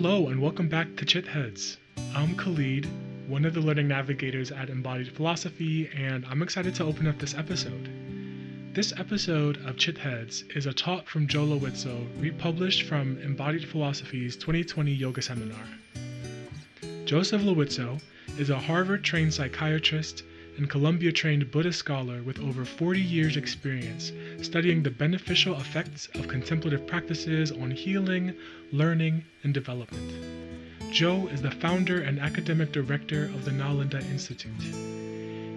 Hello and welcome back to Chitheads. I'm Khalid, one of the learning navigators at Embodied Philosophy, and I'm excited to open up this episode. This episode of Chitheads is a talk from Joe Loizzo, republished from Embodied Philosophy's 2020 yoga seminar. Joseph Loizzo is a Harvard-trained psychiatrist and Columbia-trained Buddhist scholar with over 40 years' experience studying the beneficial effects of contemplative practices on healing, learning, and development. Joe is the founder and academic director of the Nalanda Institute.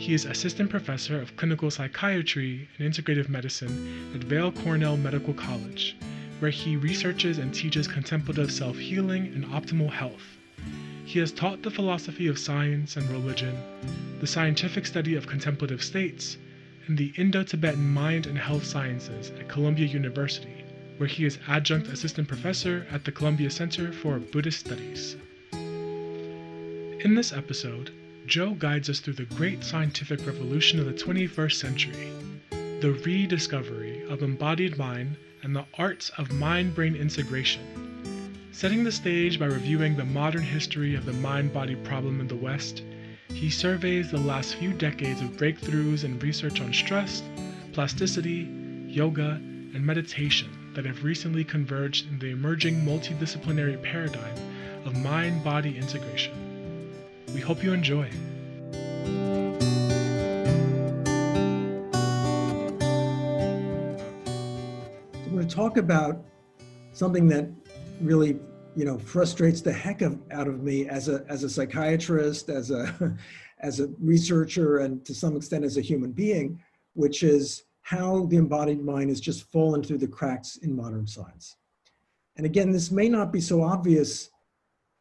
He is assistant professor of clinical psychiatry and integrative medicine at Weill Cornell Medical College, where he researches and teaches contemplative self-healing and optimal health. He has taught the philosophy of science and religion, the scientific study of contemplative states, and the Indo-Tibetan mind and health sciences at Columbia University, where he is adjunct assistant professor at the Columbia Center for Buddhist Studies. In this episode, Joe guides us through the great scientific revolution of the 21st century, the rediscovery of embodied mind and the arts of mind-brain integration, setting the stage by reviewing the modern history of the mind-body problem in the West. He surveys the last few decades of breakthroughs in research on stress, plasticity, yoga, and meditation that have recently converged in the emerging multidisciplinary paradigm of mind-body integration. We hope you enjoy. I'm going to talk about something that really, frustrates the heck out of me as a psychiatrist, as a researcher, and to some extent as a human being, which is how the embodied mind has just fallen through the cracks in modern science. And again, this may not be so obvious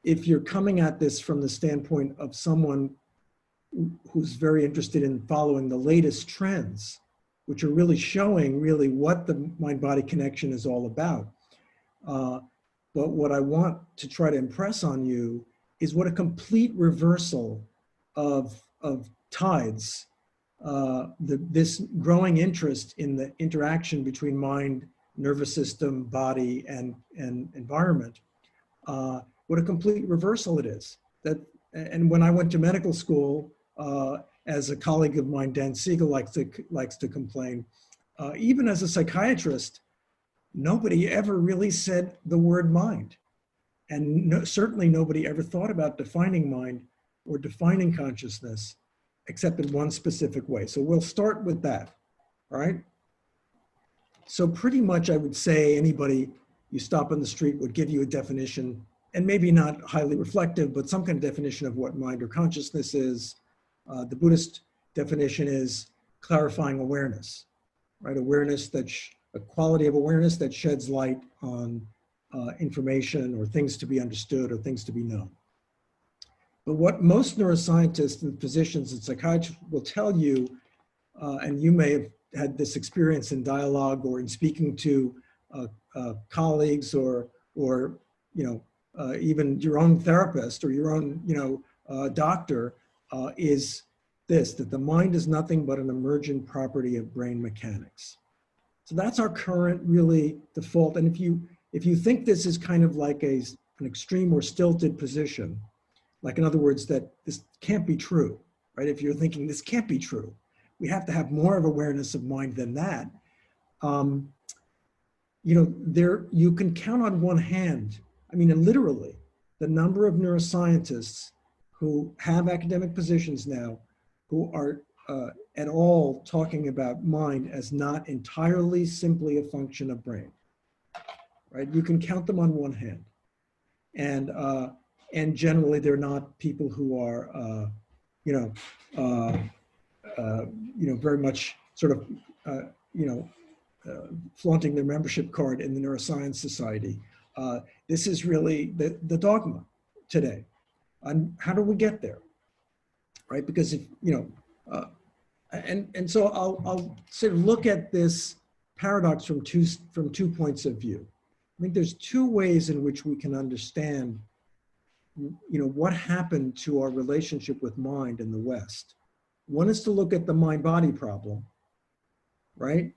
if you're coming at this from the standpoint of someone who's very interested in following the latest trends, which are really showing what the mind-body connection is all about. But what I want to try to impress on you is what a complete reversal of tides, this growing interest in the interaction between mind, nervous system, body, and environment, what a complete reversal it is. And when I went to medical school, as a colleague of mine, Dan Siegel, likes to complain, even as a psychiatrist, nobody ever really said the word mind. And certainly nobody ever thought about defining mind or defining consciousness, except in one specific way. So we'll start with that, all right? So pretty much I would say anybody you stop on the street would give you a definition, and maybe not highly reflective, but some kind of definition of what mind or consciousness is. The Buddhist definition is clarifying awareness, right? Awareness a quality of awareness that sheds light on information or things to be understood or things to be known. But what most neuroscientists and physicians and psychiatrists will tell you, and you may have had this experience in dialogue or in speaking to colleagues or even your own therapist or your own doctor, is this, that the mind is nothing but an emergent property of brain mechanics. So that's our current really default. And if you think this is kind of like an extreme or stilted position, like in other words, that this can't be true, right? If you're thinking this can't be true, we have to have more of awareness of mind than that. You can count on one hand, literally, the number of neuroscientists who have academic positions now who are at all talking about mind as not entirely simply a function of brain, right? You can count them on one hand. And generally they're not people who are, very much sort of, flaunting their membership card in the Neuroscience Society. This is really the dogma today. And how do we get there, right? Because so I'll sort of look at this paradox from two points of view. I think there's two ways in which we can understand, what happened to our relationship with mind in the West. One is to look at the mind-body problem, right?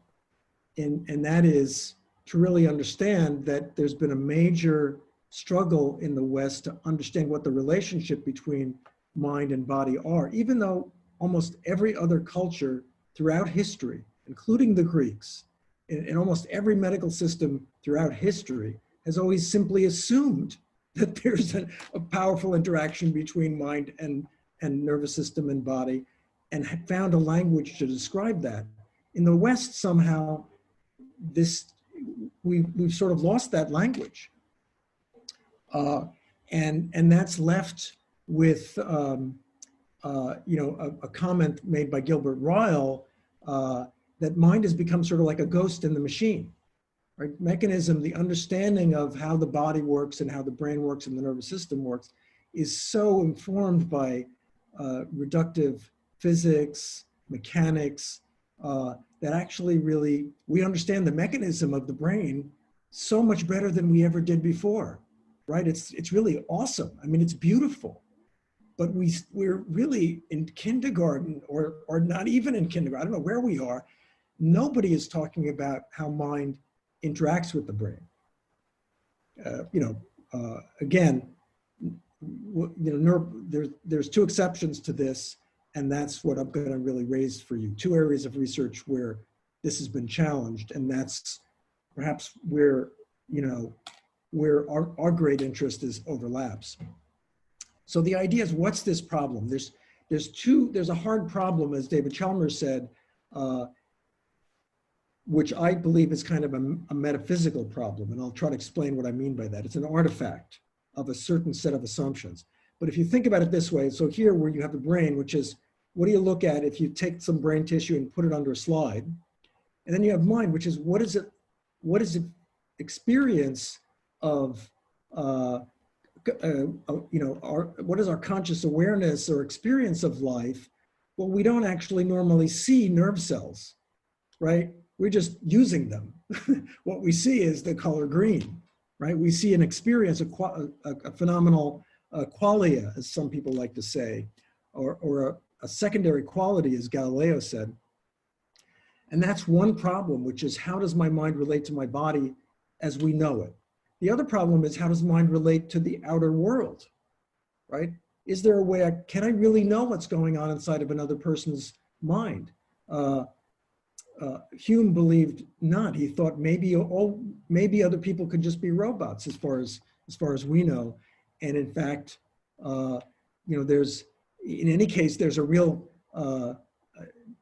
And that is to really understand that there's been a major struggle in the West to understand what the relationship between mind and body are, even though almost every other culture throughout history, including the Greeks, in almost every medical system throughout history, has always simply assumed that there's a powerful interaction between mind and nervous system and body, and had found a language to describe that. In the West, somehow, we've sort of lost that language. And that's left with a comment made by Gilbert Ryle that mind has become sort of like a ghost in the machine, right? Mechanism, the understanding of how the body works and how the brain works and the nervous system works is so informed by reductive physics, mechanics, that actually really, we understand the mechanism of the brain so much better than we ever did before, right? It's really awesome. I mean, it's beautiful. But we're really in kindergarten or not even in kindergarten, I don't know where we are. Nobody is talking about how mind interacts with the brain. Again, there's two exceptions to this, and that's what I'm going to really raise for you. Two areas of research where this has been challenged, and that's perhaps where our great interest is overlaps. So the idea is, what's this problem? There's a hard problem, as David Chalmers said, which I believe is kind of a metaphysical problem, and I'll try to explain what I mean by that. It's an artifact of a certain set of assumptions. But if you think about it this way, so here where you have the brain, which is, what do you look at if you take some brain tissue and put it under a slide? And then you have mind, which is, what is it experience of, what is our conscious awareness or experience of life? Well, we don't actually normally see nerve cells, right? We're just using them. What we see is the color green, right? We see an experience, a phenomenal qualia, as some people like to say, or a secondary quality, as Galileo said. And that's one problem, which is, how does my mind relate to my body as we know it? The other problem is, how does mind relate to the outer world, right? Is there a way, can I really know what's going on inside of another person's mind? Hume believed not. He thought maybe other people could just be robots, as far as we know. And in fact, there's, in any case, there's a real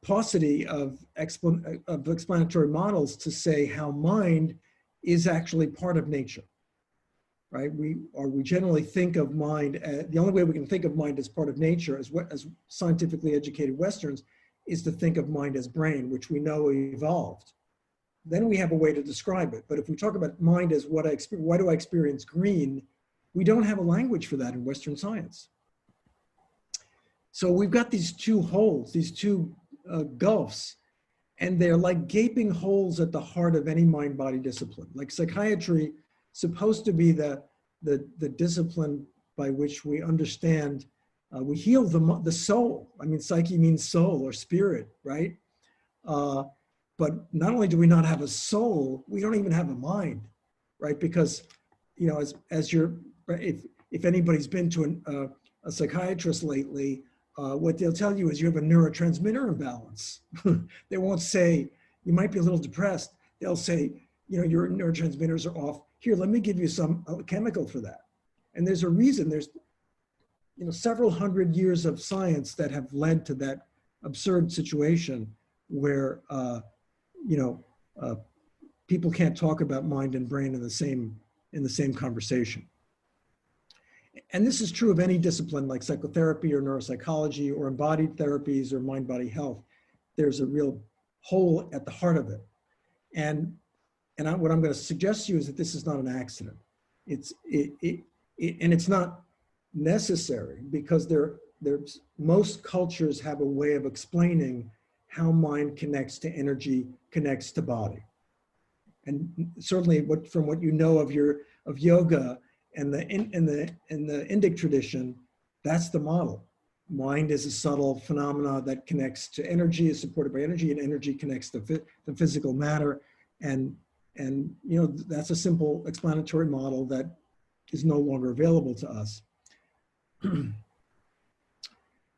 paucity of explanatory models to say how mind is actually part of nature, right? We generally think of mind, the only way we can think of mind as part of nature, as scientifically educated Westerns, is to think of mind as brain, which we know evolved. Then we have a way to describe it. But if we talk about mind as why do I experience green, we don't have a language for that in Western science. So we've got these two holes, these two gulfs, and they're like gaping holes at the heart of any mind-body discipline. Like psychiatry, supposed to be the discipline by which we understand, we heal the soul. I mean, psyche means soul or spirit, right? But not only do we not have a soul, we don't even have a mind, right? Because, if anybody's been to a psychiatrist lately, what they'll tell you is you have a neurotransmitter imbalance. They won't say, you might be a little depressed. They'll say, your neurotransmitters are off. Here, let me give you some chemical for that. And there's a reason. There's several hundred years of science that have led to that absurd situation where people can't talk about mind and brain in the same conversation. And this is true of any discipline like psychotherapy or neuropsychology or embodied therapies or mind-body health. There's a real hole at the heart of it. And what I'm going to suggest to you is that this is not an accident. And it's not necessary, because most cultures have a way of explaining how mind connects to energy, connects to body. And certainly from what you know of yoga and the Indic tradition, that's the model. Mind is a subtle phenomena that connects to energy, is supported by energy, and energy connects to the physical matter. And that's a simple explanatory model that is no longer available to us.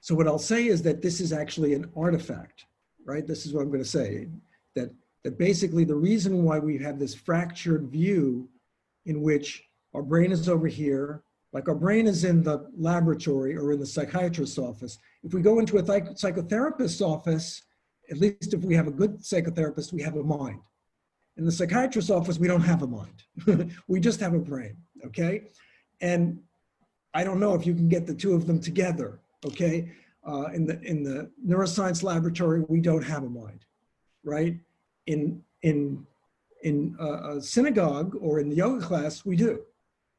So what I'll say is that this is actually an artifact, right? This is what I'm going to say, that basically the reason why we have this fractured view in which our brain is over here, like our brain is in the laboratory or in the psychiatrist's office. If we go into a psychotherapist's office, at least if we have a good psychotherapist, we have a mind. In the psychiatrist's office, we don't have a mind. We just have a brain, okay? And I don't know if you can get the two of them together, okay? In the neuroscience laboratory, we don't have a mind, right? In a synagogue or in the yoga class, we do,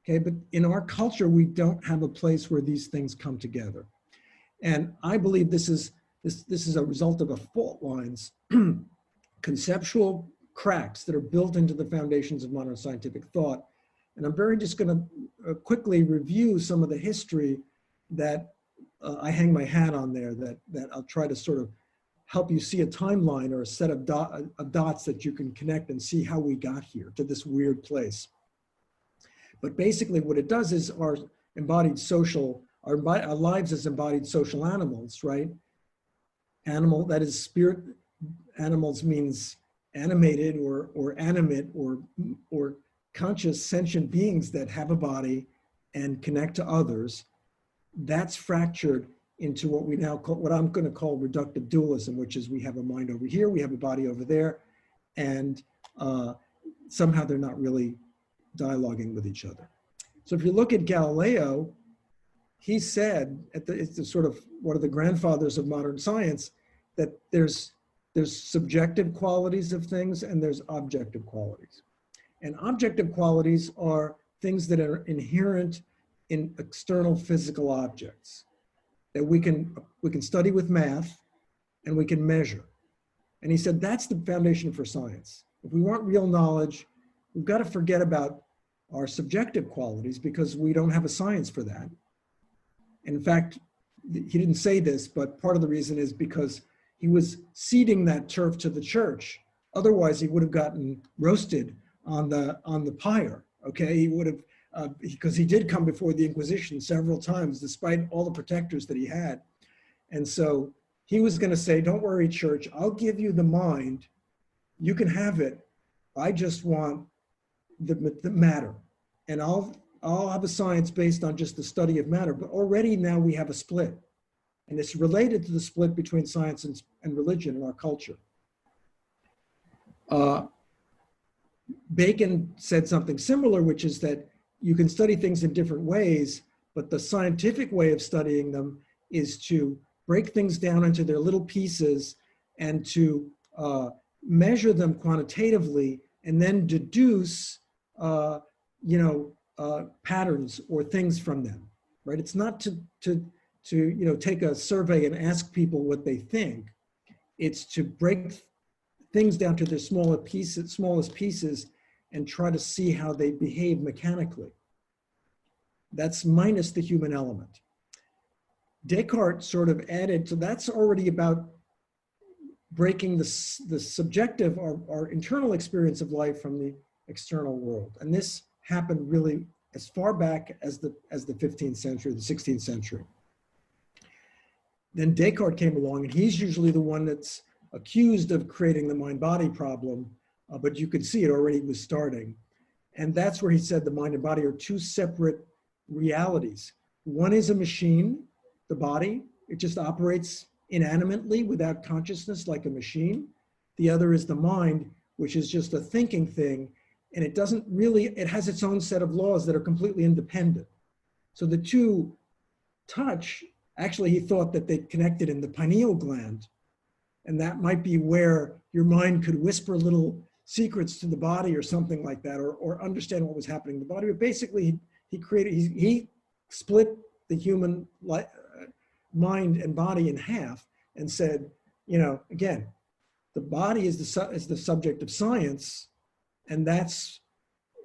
okay? But in our culture, we don't have a place where these things come together. And I believe this is a result of a fault lines, conceptual cracks that are built into the foundations of modern scientific thought. And I'm just going to quickly review some of the history that I hang my hat on there, that I'll try to sort of help you see a timeline or a set of dots that you can connect and see how we got here to this weird place. But basically what it does is our lives as embodied social animals, right? Animal, that is spirit, animals means animated or animate or conscious sentient beings that have a body and connect to others. That's fractured into what we now call, what I'm going to call reductive dualism, which is we have a mind over here, we have a body over there, and somehow they're not really dialoguing with each other. So if you look at Galileo, he said, it's the sort of one of the grandfathers of modern science, that there's subjective qualities of things and there's objective qualities. And objective qualities are things that are inherent in external physical objects that we can study with math and we can measure. And he said that's the foundation for science. If we want real knowledge, we've got to forget about our subjective qualities because we don't have a science for that. In fact, he didn't say this, but part of the reason is because he was ceding that turf to the church. Otherwise, he would have gotten roasted on the pyre. Okay, he would have, because he did come before the Inquisition several times, despite all the protectors that he had. And so he was going to say, "Don't worry, church. I'll give you the mind. You can have it. I just want the matter, and I'll have a science based on just the study of matter." But already now we have a split. And it's related to the split between science and religion in our culture. Bacon said something similar, which is that you can study things in different ways, but the scientific way of studying them is to break things down into their little pieces and to measure them quantitatively and then deduce patterns or things from them, right? It's not to take a survey and ask people what they think. It's to break things down to their smallest pieces and try to see how they behave mechanically. That's minus the human element. Descartes sort of added, so that's already about breaking the subjective, our internal experience of life from the external world. And this happened really as far back as the 15th century, the 16th century. Then Descartes came along, and he's usually the one that's accused of creating the mind-body problem, but you could see it already was starting. And that's where he said the mind and body are two separate realities. One is a machine, the body. It just operates inanimately without consciousness like a machine. The other is the mind, which is just a thinking thing. And it has its own set of laws that are completely independent. So the two touch. Actually, he thought that they connected in the pineal gland, and that might be where your mind could whisper little secrets to the body or something like that, or understand what was happening in the body. But basically, he split the human mind and body in half and said, again, the body is the subject of science, and that's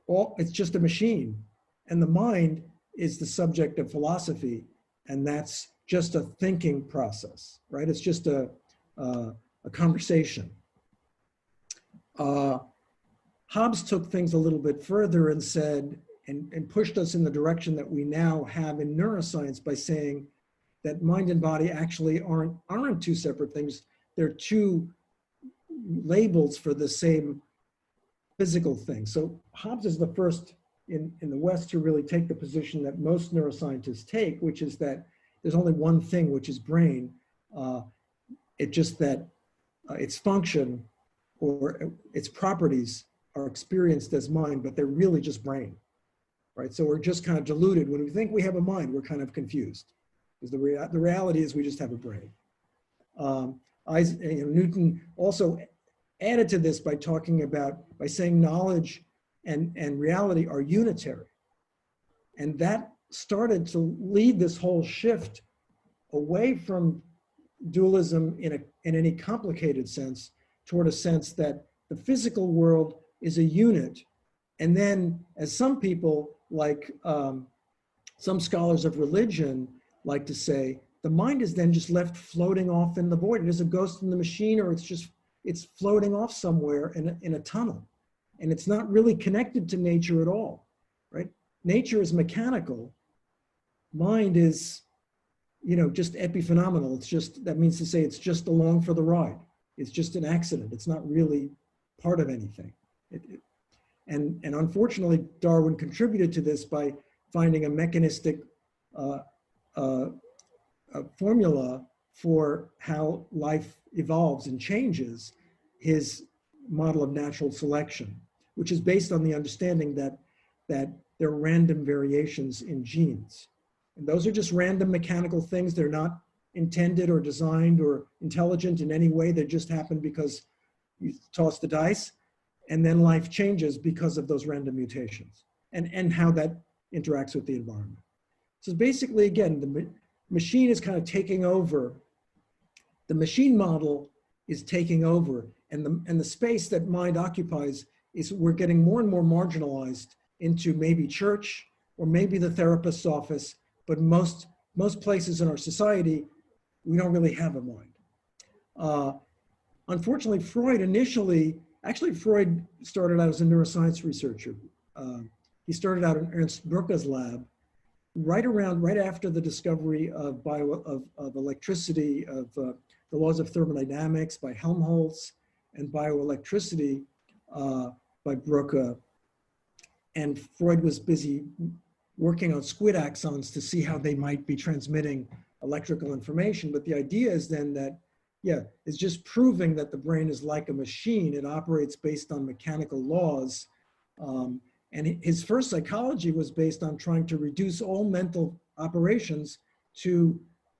all. It's just a machine, and the mind is the subject of philosophy, and that's just a thinking process, right? It's just a conversation. Hobbes took things a little bit further and said, and pushed us in the direction that we now have in neuroscience by saying that mind and body actually aren't two separate things. They're two labels for the same physical thing. So Hobbes is the first in the West to really take the position that most neuroscientists take, which is that there's only one thing, which is brain. It's just that its function or its properties are experienced as mind, but they're really just brain, right? So we're just kind of deluded. When we think we have a mind, we're kind of confused, because the reality is we just have a brain. Newton also added to this by saying knowledge and reality are unitary. And that started to lead this whole shift away from dualism in any complicated sense toward a sense that the physical world is a unit. And then, as some people, like some scholars of religion like to say, the mind is then just left floating off in the void. It is a ghost in the machine, or it's floating off somewhere in a tunnel. And it's not really connected to nature at all, right? Nature is mechanical. Mind is, just epiphenomenal. That means to say it's just along for the ride. It's just an accident. It's not really part of anything. And unfortunately, Darwin contributed to this by finding a mechanistic formula for how life evolves and changes, his model of natural selection, which is based on the understanding that there are random variations in genes. And those are just random mechanical things. They're not intended or designed or intelligent in any way. They just happen because you toss the dice, and then life changes because of those random mutations and how that interacts with the environment. So basically, again, the machine is kind of taking over. The machine model is taking over, and the space that mind occupies is, we're getting more and more marginalized into maybe church or maybe the therapist's office, but most places in our society, we don't really have a mind. Unfortunately, Freud started out as a neuroscience researcher. He started out in Ernst Brücke's lab right after the discovery of electricity, of the laws of thermodynamics by Helmholtz, and bioelectricity by Brücke. And Freud was busy working on squid axons to see how they might be transmitting electrical information. But the idea is then that, it's just proving that the brain is like a machine. It operates based on mechanical laws. And his first psychology was based on trying to reduce all mental operations to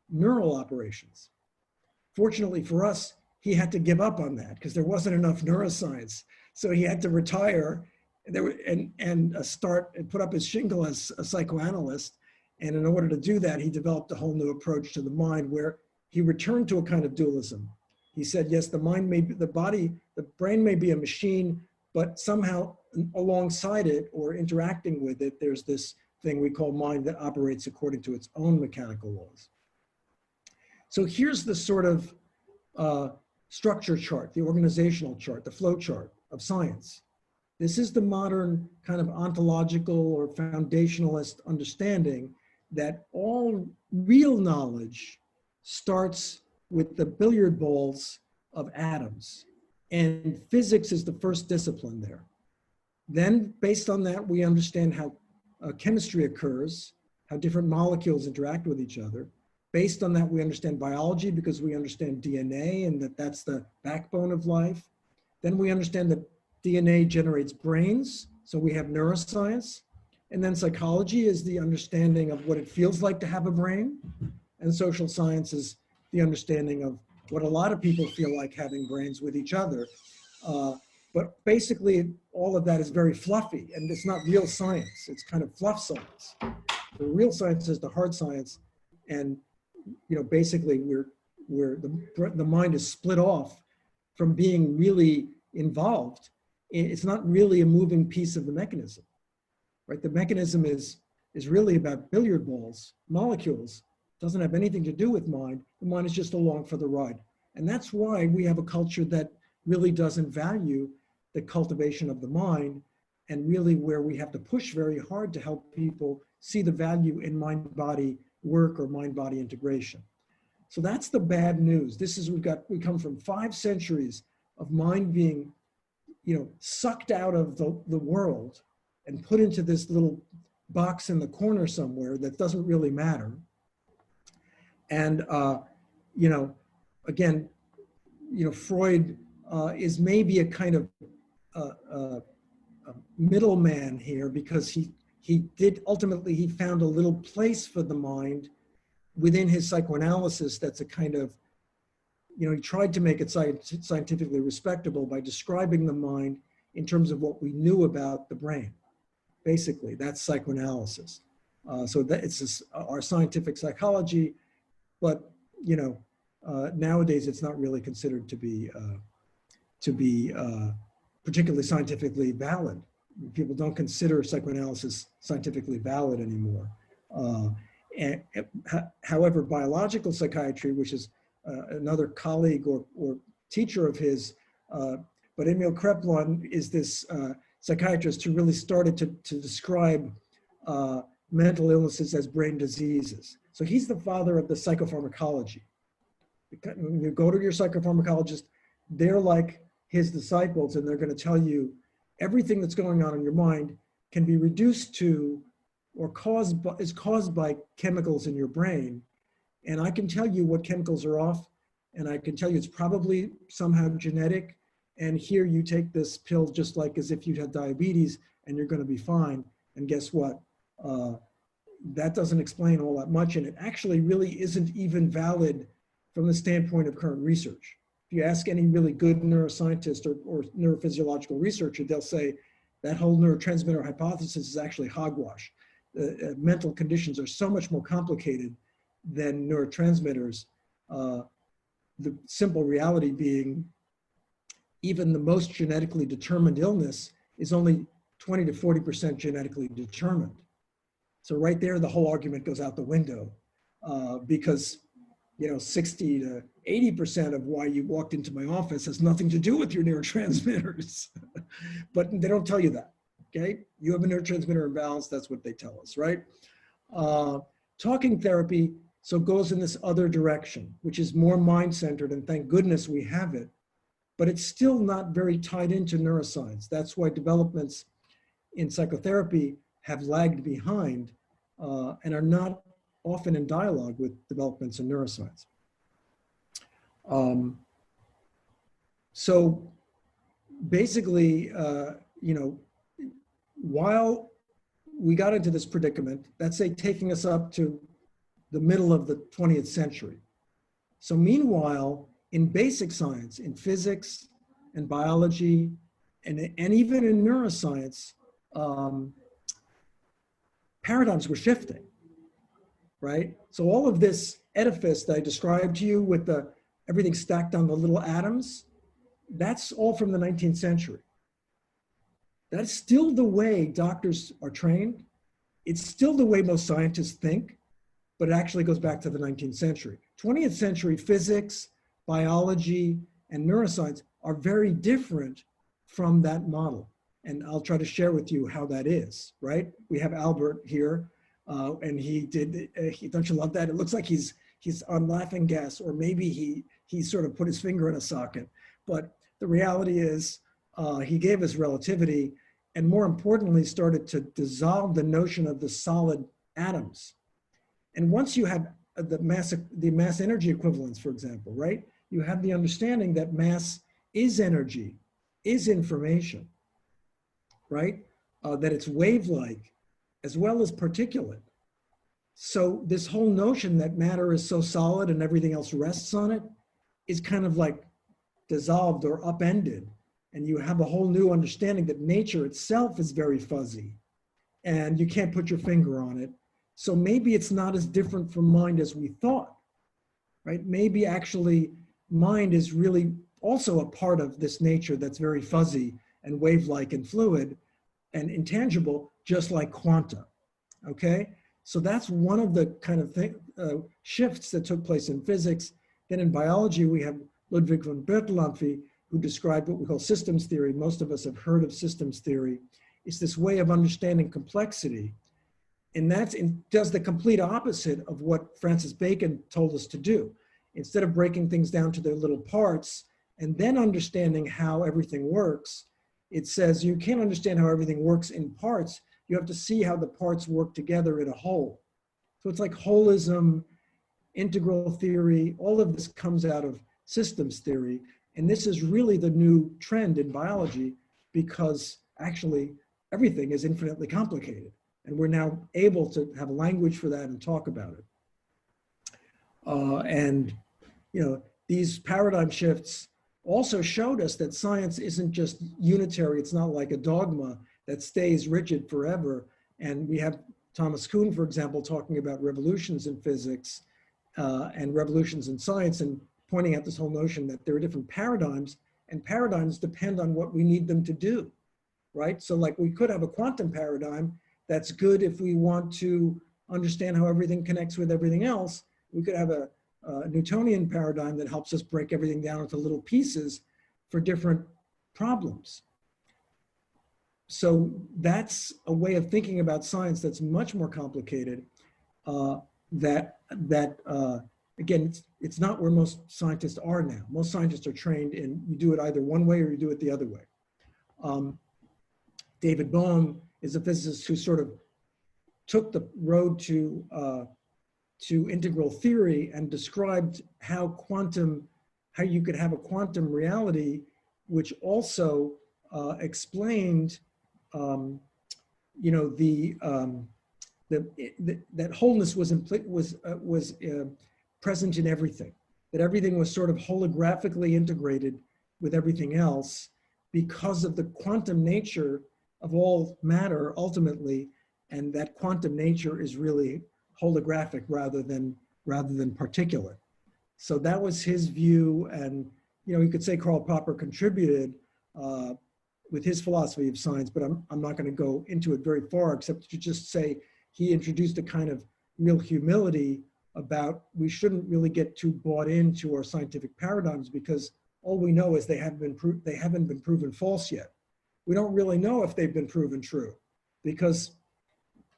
neural operations. Fortunately for us, he had to give up on that because there wasn't enough neuroscience. So he had to retire and put up his shingle as a psychoanalyst. And in order to do that, he developed a whole new approach to the mind, where he returned to a kind of dualism. He said, yes, the brain may be a machine, but somehow alongside it or interacting with it, there's this thing we call mind that operates according to its own mechanical laws. So here's the sort of structure chart, the organizational chart, the flow chart of science. This is the modern kind of ontological or foundationalist understanding that all real knowledge starts with the billiard balls of atoms. And physics is the first discipline there. Then, based on that, we understand how chemistry occurs, how different molecules interact with each other. Based on that, we understand biology because we understand DNA and that's the backbone of life. Then we understand that DNA generates brains, so we have neuroscience. And then psychology is the understanding of what it feels like to have a brain. And social science is the understanding of what a lot of people feel like having brains with each other. But basically, all of that is very fluffy, and it's not real science. It's kind of fluff science. The real science is the hard science, and basically, the mind is split off from being really involved. It's not really a moving piece of the mechanism, right? The mechanism is really about billiard balls, molecules. Doesn't have anything to do with mind. The mind is just along for the ride. And that's why we have a culture that really doesn't value the cultivation of the mind and really where we have to push very hard to help people see the value in mind-body work or mind-body integration. So that's the bad news. This is, we come from 5 centuries of mind being, sucked out of the world and put into this little box in the corner somewhere that doesn't really matter. And, again, Freud is maybe a kind of a middleman here, because he found a little place for the mind within his psychoanalysis that's a kind of, he tried to make it scientifically respectable by describing the mind in terms of what we knew about the brain. Basically, that's psychoanalysis. So that it's our scientific psychology, but nowadays it's not really considered to be particularly scientifically valid. People don't consider psychoanalysis scientifically valid anymore. However, biological psychiatry, which is another colleague or teacher of his, but Emil Kraepelin is this psychiatrist who really started to describe mental illnesses as brain diseases. So he's the father of the psychopharmacology. When you go to your psychopharmacologist, they're like his disciples, and they're going to tell you everything that's going on in your mind can be reduced to or is caused by chemicals in your brain. And I can tell you what chemicals are off, and I can tell you it's probably somehow genetic. And here you take this pill just like as if you'd had diabetes, and you're going to be fine. And guess what? That doesn't explain all that much, and it actually really isn't even valid from the standpoint of current research. If you ask any really good neuroscientist or neurophysiological researcher, they'll say that whole neurotransmitter hypothesis is actually hogwash. Mental conditions are so much more complicated than neurotransmitters. The simple reality being, even the most genetically determined illness is only 20 to 40% genetically determined. So right there, the whole argument goes out the window, because 60 to 80% of why you walked into my office has nothing to do with your neurotransmitters. But they don't tell you that, okay? You have a neurotransmitter imbalance, that's what they tell us, right? Talking therapy goes in this other direction, which is more mind-centered, and thank goodness we have it, but it's still not very tied into neuroscience. That's why developments in psychotherapy have lagged behind and are not often in dialogue with developments in neuroscience. So basically, while we got into this predicament, that's taking us up to the middle of the 20th century. So meanwhile, in basic science, in physics and biology, and even in neuroscience, paradigms were shifting, right? So all of this edifice that I described to you with everything stacked on the little atoms, that's all from the 19th century. That's still the way doctors are trained. It's still the way most scientists think, but it actually goes back to the 19th century. 20th century physics, biology, and neuroscience are very different from that model. And I'll try to share with you how that is, right? We have Albert here, and don't you love that? It looks like he's on laughing gas, or maybe he sort of put his finger in a socket. But the reality is he gave us relativity, and more importantly, started to dissolve the notion of the solid atoms. And once you have the mass energy equivalence, for example, right? You have the understanding that mass is energy, is information, right? That it's wave-like as well as particulate. So this whole notion that matter is so solid and everything else rests on it is kind of like dissolved or upended. And you have a whole new understanding that nature itself is very fuzzy and you can't put your finger on it. So maybe it's not as different from mind as we thought, right? Maybe actually mind is really also a part of this nature that's very fuzzy and wave-like and fluid and intangible, just like quanta, okay? So that's one of the kind of shifts that took place in physics. Then in biology, we have Ludwig von Bertalanffy, who described what we call systems theory. Most of us have heard of systems theory. It's this way of understanding complexity. And does the complete opposite of what Francis Bacon told us to do. Instead of breaking things down to their little parts and then understanding how everything works, it says you can't understand how everything works in parts. You have to see how the parts work together in a whole. So it's like holism, integral theory, all of this comes out of systems theory. And this is really the new trend in biology, because actually everything is infinitely complicated. And we're now able to have a language for that and talk about it. And these paradigm shifts also showed us that science isn't just unitary. It's not like a dogma that stays rigid forever. And we have Thomas Kuhn, for example, talking about revolutions in physics and revolutions in science, and pointing out this whole notion that there are different paradigms, and paradigms depend on what we need them to do, right? So like we could have a quantum paradigm that's good if we want to understand how everything connects with everything else. We could have a Newtonian paradigm that helps us break everything down into little pieces for different problems. So that's a way of thinking about science that's much more complicated. Again, it's not where most scientists are now. Most scientists are trained in, you do it either one way or you do it the other way. David Bohm is a physicist who sort of took the road to integral theory and described how you could have a quantum reality, which also explained, that wholeness was present in everything, that everything was sort of holographically integrated with everything else because of the quantum nature of all matter ultimately, and that quantum nature is really holographic rather than particulate. So that was his view, and you could say Karl Popper contributed with his philosophy of science, but I'm not going to go into it very far, except to just say he introduced a kind of real humility about we shouldn't really get too bought into our scientific paradigms, because all we know is they haven't been proven false yet. We don't really know if they've been proven true, because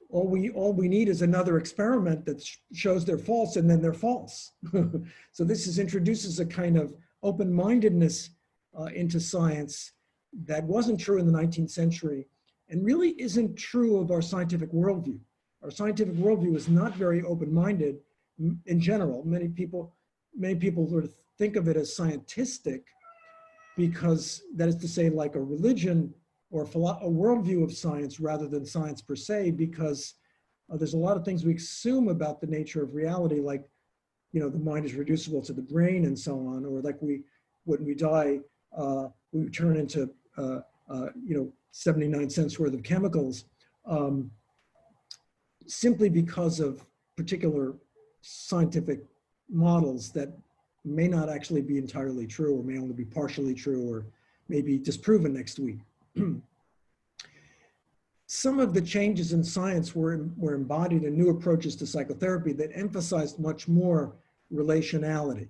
all we need is another experiment that shows they're false, and then they're false. So this introduces a kind of open-mindedness into science that wasn't true in the 19th century, and really isn't true of our scientific worldview. Our scientific worldview is not very open-minded in general. Many people sort of think of it as scientistic, because that is to say, like a religion or a worldview of science rather than science per se, because there's a lot of things we assume about the nature of reality, like, the mind is reducible to the brain and so on, or like when we die, we turn into, 79 cents worth of chemicals, simply because of particular scientific models that may not actually be entirely true, or may only be partially true, or may be disproven next week. Some of the changes in science were embodied in new approaches to psychotherapy that emphasized much more relationality,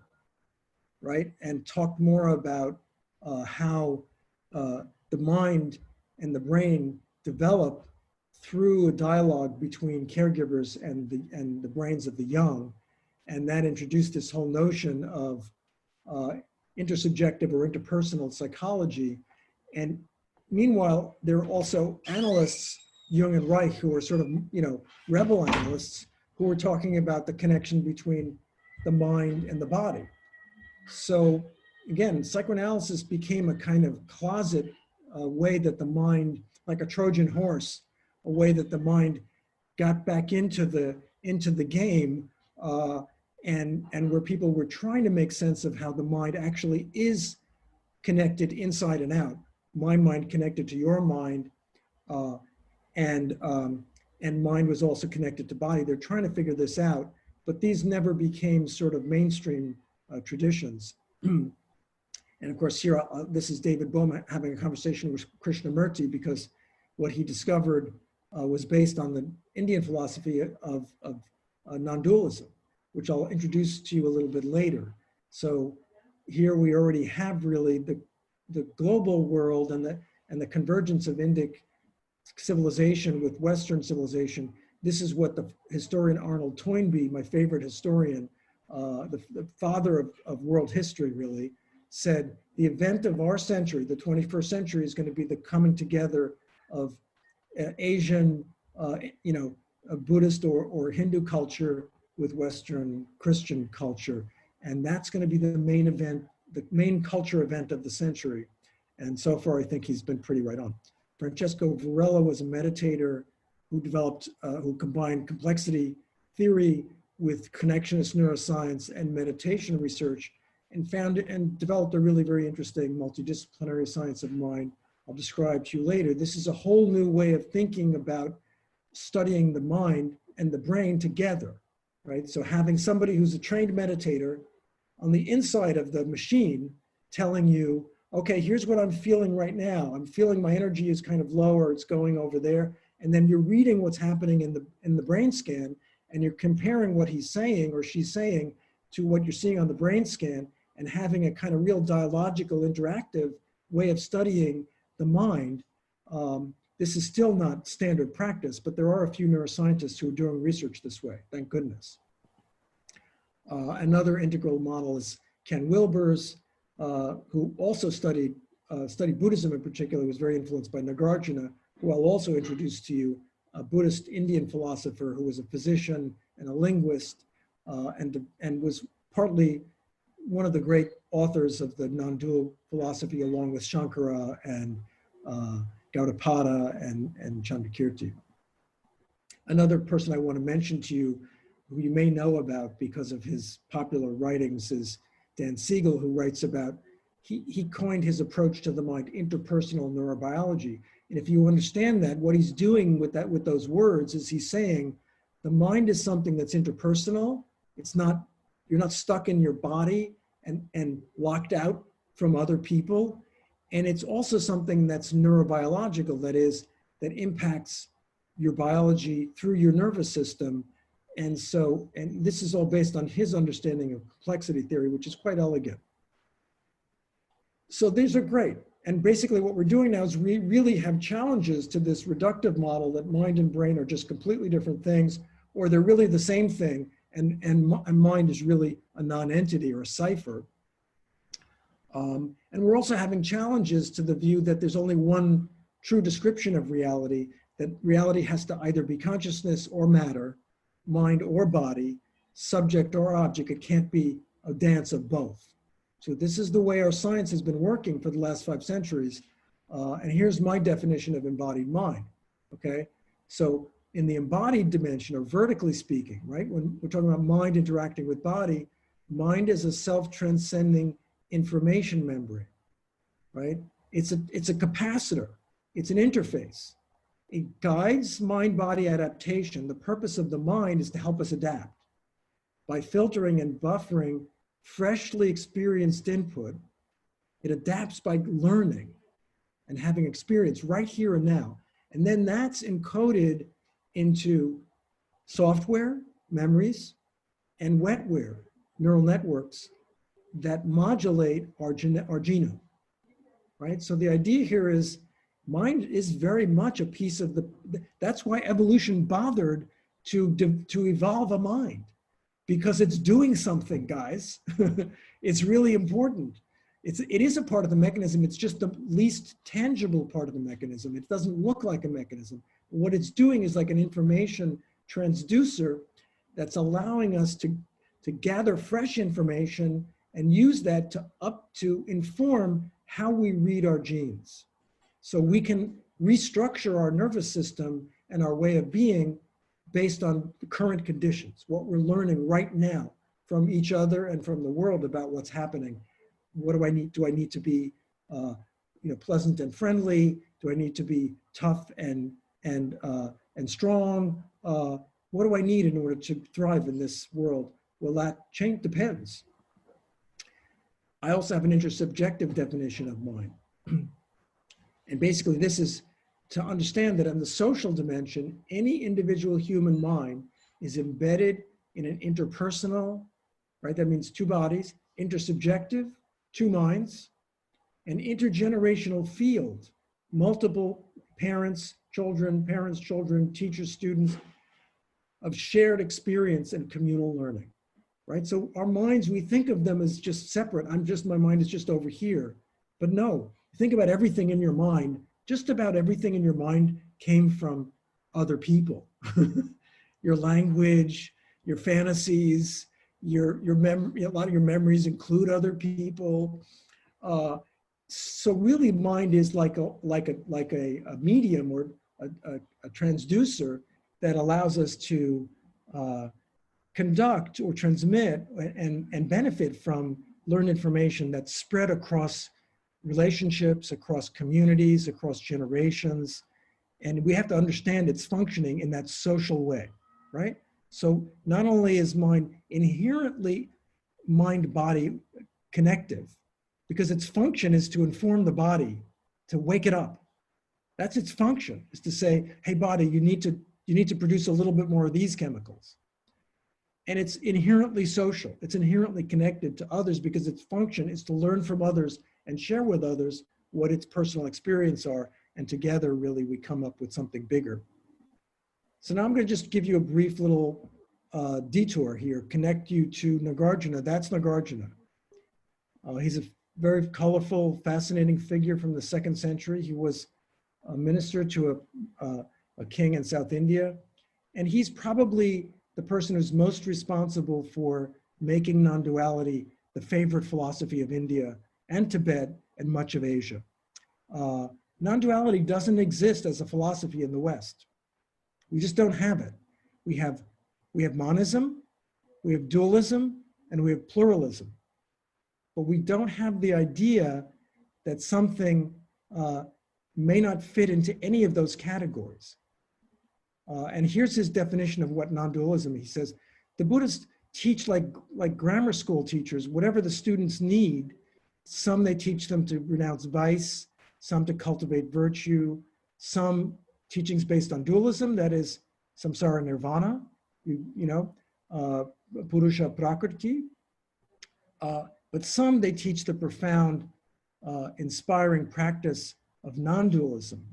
right? And talked more about how the mind and the brain develop through a dialogue between caregivers and the brains of the young. And that introduced this whole notion of intersubjective or interpersonal psychology. And meanwhile, there are also analysts, Jung and Reich, who are sort of, rebel analysts, who are talking about the connection between the mind and the body. So again, psychoanalysis became a kind of closet way that the mind, like a Trojan horse, a way that the mind got back into the game, and where people were trying to make sense of how the mind actually is connected inside and out. My mind connected to your mind, and mind was also connected to body. They're trying to figure this out, but these never became sort of mainstream traditions. And of course, here, this is David Bohm having a conversation with Krishnamurti, because what he discovered was based on the Indian philosophy of non-dualism, which I'll introduce to you a little bit later. So here we already have really the global world and the convergence of Indic civilization with Western civilization, this is what the historian Arnold Toynbee, my favorite historian, the father of world history really, said the event of our century, the 21st century, is going to be the coming together of Asian, Buddhist or Hindu culture with Western Christian culture. And that's going to be the main event, the main culture event of the century. And so far, I think he's been pretty right on. Francesco Varela was a meditator who developed, who combined complexity theory with connectionist neuroscience and meditation research, and found and developed a really very interesting multidisciplinary science of mind I'll describe to you later. This is a whole new way of thinking about studying the mind and the brain together, right? So having somebody who's a trained meditator on the inside of the machine telling you, okay, here's what I'm feeling right now. I'm feeling my energy is kind of low, or it's going over there. And then you're reading what's happening in the brain scan, and you're comparing what he's saying or she's saying to what you're seeing on the brain scan, and having a kind of real dialogical, interactive way of studying the mind. This is still not standard practice, but there are a few neuroscientists who are doing research this way, thank goodness. Another integral model is Ken Wilber's, who also studied Buddhism in particular, was very influenced by Nagarjuna, who I'll also introduce to you, a Buddhist Indian philosopher who was a physician and a linguist, and was partly one of the great authors of the non-dual philosophy, along with Shankara and Gaudapada and Chandrakirti. Another person I want to mention to you, who you may know about because of his popular writings, is Dan Siegel, who writes about, he coined his approach to the mind, interpersonal neurobiology. And if you understand that, what he's doing with those words is he's saying the mind is something that's interpersonal. It's not, you're not stuck in your body and locked out from other people. And it's also something that's neurobiological, that is, that impacts your biology through your nervous system. And so, and this is all based on his understanding of complexity theory, which is quite elegant. So these are great. And basically what we're doing now is we really have challenges to this reductive model that mind and brain are just completely different things, or they're really the same thing, and mind is really a non-entity or a cipher. And we're also having challenges to the view that there's only one true description of reality, that reality has to either be consciousness or matter, mind or body, subject or object. It can't be a dance of both. So this is the way our science has been working for the last 5 centuries. And here's my definition of embodied mind, okay? So in the embodied dimension, or vertically speaking, right? When we're talking about mind interacting with body, mind is a self-transcending information membrane, right? It's a capacitor, it's an interface. It guides mind-body adaptation. The purpose of the mind is to help us adapt. By filtering and buffering freshly experienced input, it adapts by learning and having experience right here and now. And then that's encoded into software, memories, and wetware, neural networks that modulate our genome, right? So the idea here is mind is very much a piece of that's why evolution bothered to evolve a mind, because it's doing something, guys. It's really important. It is a part of the mechanism. It's just the least tangible part of the mechanism. It doesn't look like a mechanism. What it's doing is like an information transducer that's allowing us to gather fresh information and use that to inform how we read our genes. So we can restructure our nervous system and our way of being based on the current conditions, what we're learning right now from each other and from the world about what's happening. What do I need? Do I need to be pleasant and friendly? Do I need to be tough and strong? What do I need in order to thrive in this world? Well, that change depends. I also have an intersubjective definition of mind. And basically this is to understand that in the social dimension, any individual human mind is embedded in an interpersonal, right? That means 2 bodies, intersubjective, 2 minds, an intergenerational field, multiple parents, children, parents, children, teachers, students, of shared experience and communal learning, right? So our minds, we think of them as just separate. My mind is just over here. But no, think about everything in your mind. Just about everything in your mind came from other people. Your language, your fantasies, your memory, a lot of your memories include other people. So really mind is like a medium or a transducer that allows us to conduct or transmit and benefit from learned information that's spread across relationships, across communities, across generations. And we have to understand it's functioning in that social way, right? So not only is mind inherently mind-body connective, because its function is to inform the body, to wake it up. That's its function, is to say, hey body, you need to produce a little bit more of these chemicals. And it's inherently social. It's inherently connected to others because its function is to learn from others and share with others what its personal experience are. And together, really, we come up with something bigger. So now I'm going to just give you a brief little detour here, connect you to Nagarjuna. That's Nagarjuna. He's a very colorful, fascinating figure from the 2nd century. He was a minister to a king in South India. And he's probably the person who's most responsible for making non-duality the favorite philosophy of India and Tibet and much of Asia. Non-duality doesn't exist as a philosophy in the West. We just don't have it. We have monism, we have dualism, and we have pluralism. But we don't have the idea that something may not fit into any of those categories. And here's his definition of what non-dualism. He says, the Buddhists teach like grammar school teachers, whatever the students need. Some they teach them to renounce vice, some to cultivate virtue, some teachings based on dualism, that is samsara nirvana, purusha prakriti. But some they teach the profound, inspiring practice of non-dualism,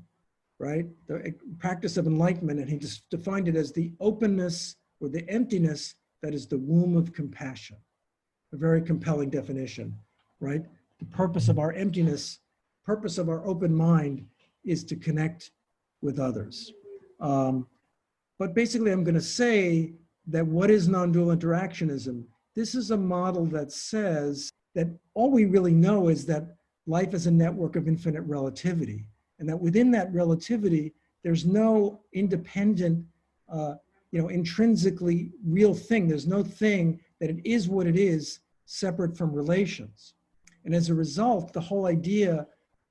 right? The practice of enlightenment, and he just defined it as the openness or the emptiness that is the womb of compassion. A very compelling definition, right? The purpose of our emptiness, purpose of our open mind is to connect with others. But basically I'm going to say that what is non-dual interactionism? This is a model that says that all we really know is that life is a network of infinite relativity, and that within that relativity, there's no independent, intrinsically real thing. There's no thing that it is what it is, separate from relations. And as a result, the whole idea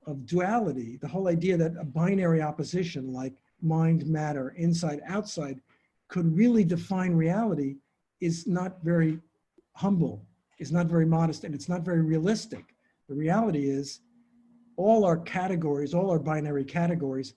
of duality, the whole idea that a binary opposition like mind, matter, inside, outside, could really define reality is not very humble, is not very modest, and it's not very realistic. The reality is all our categories, all our binary categories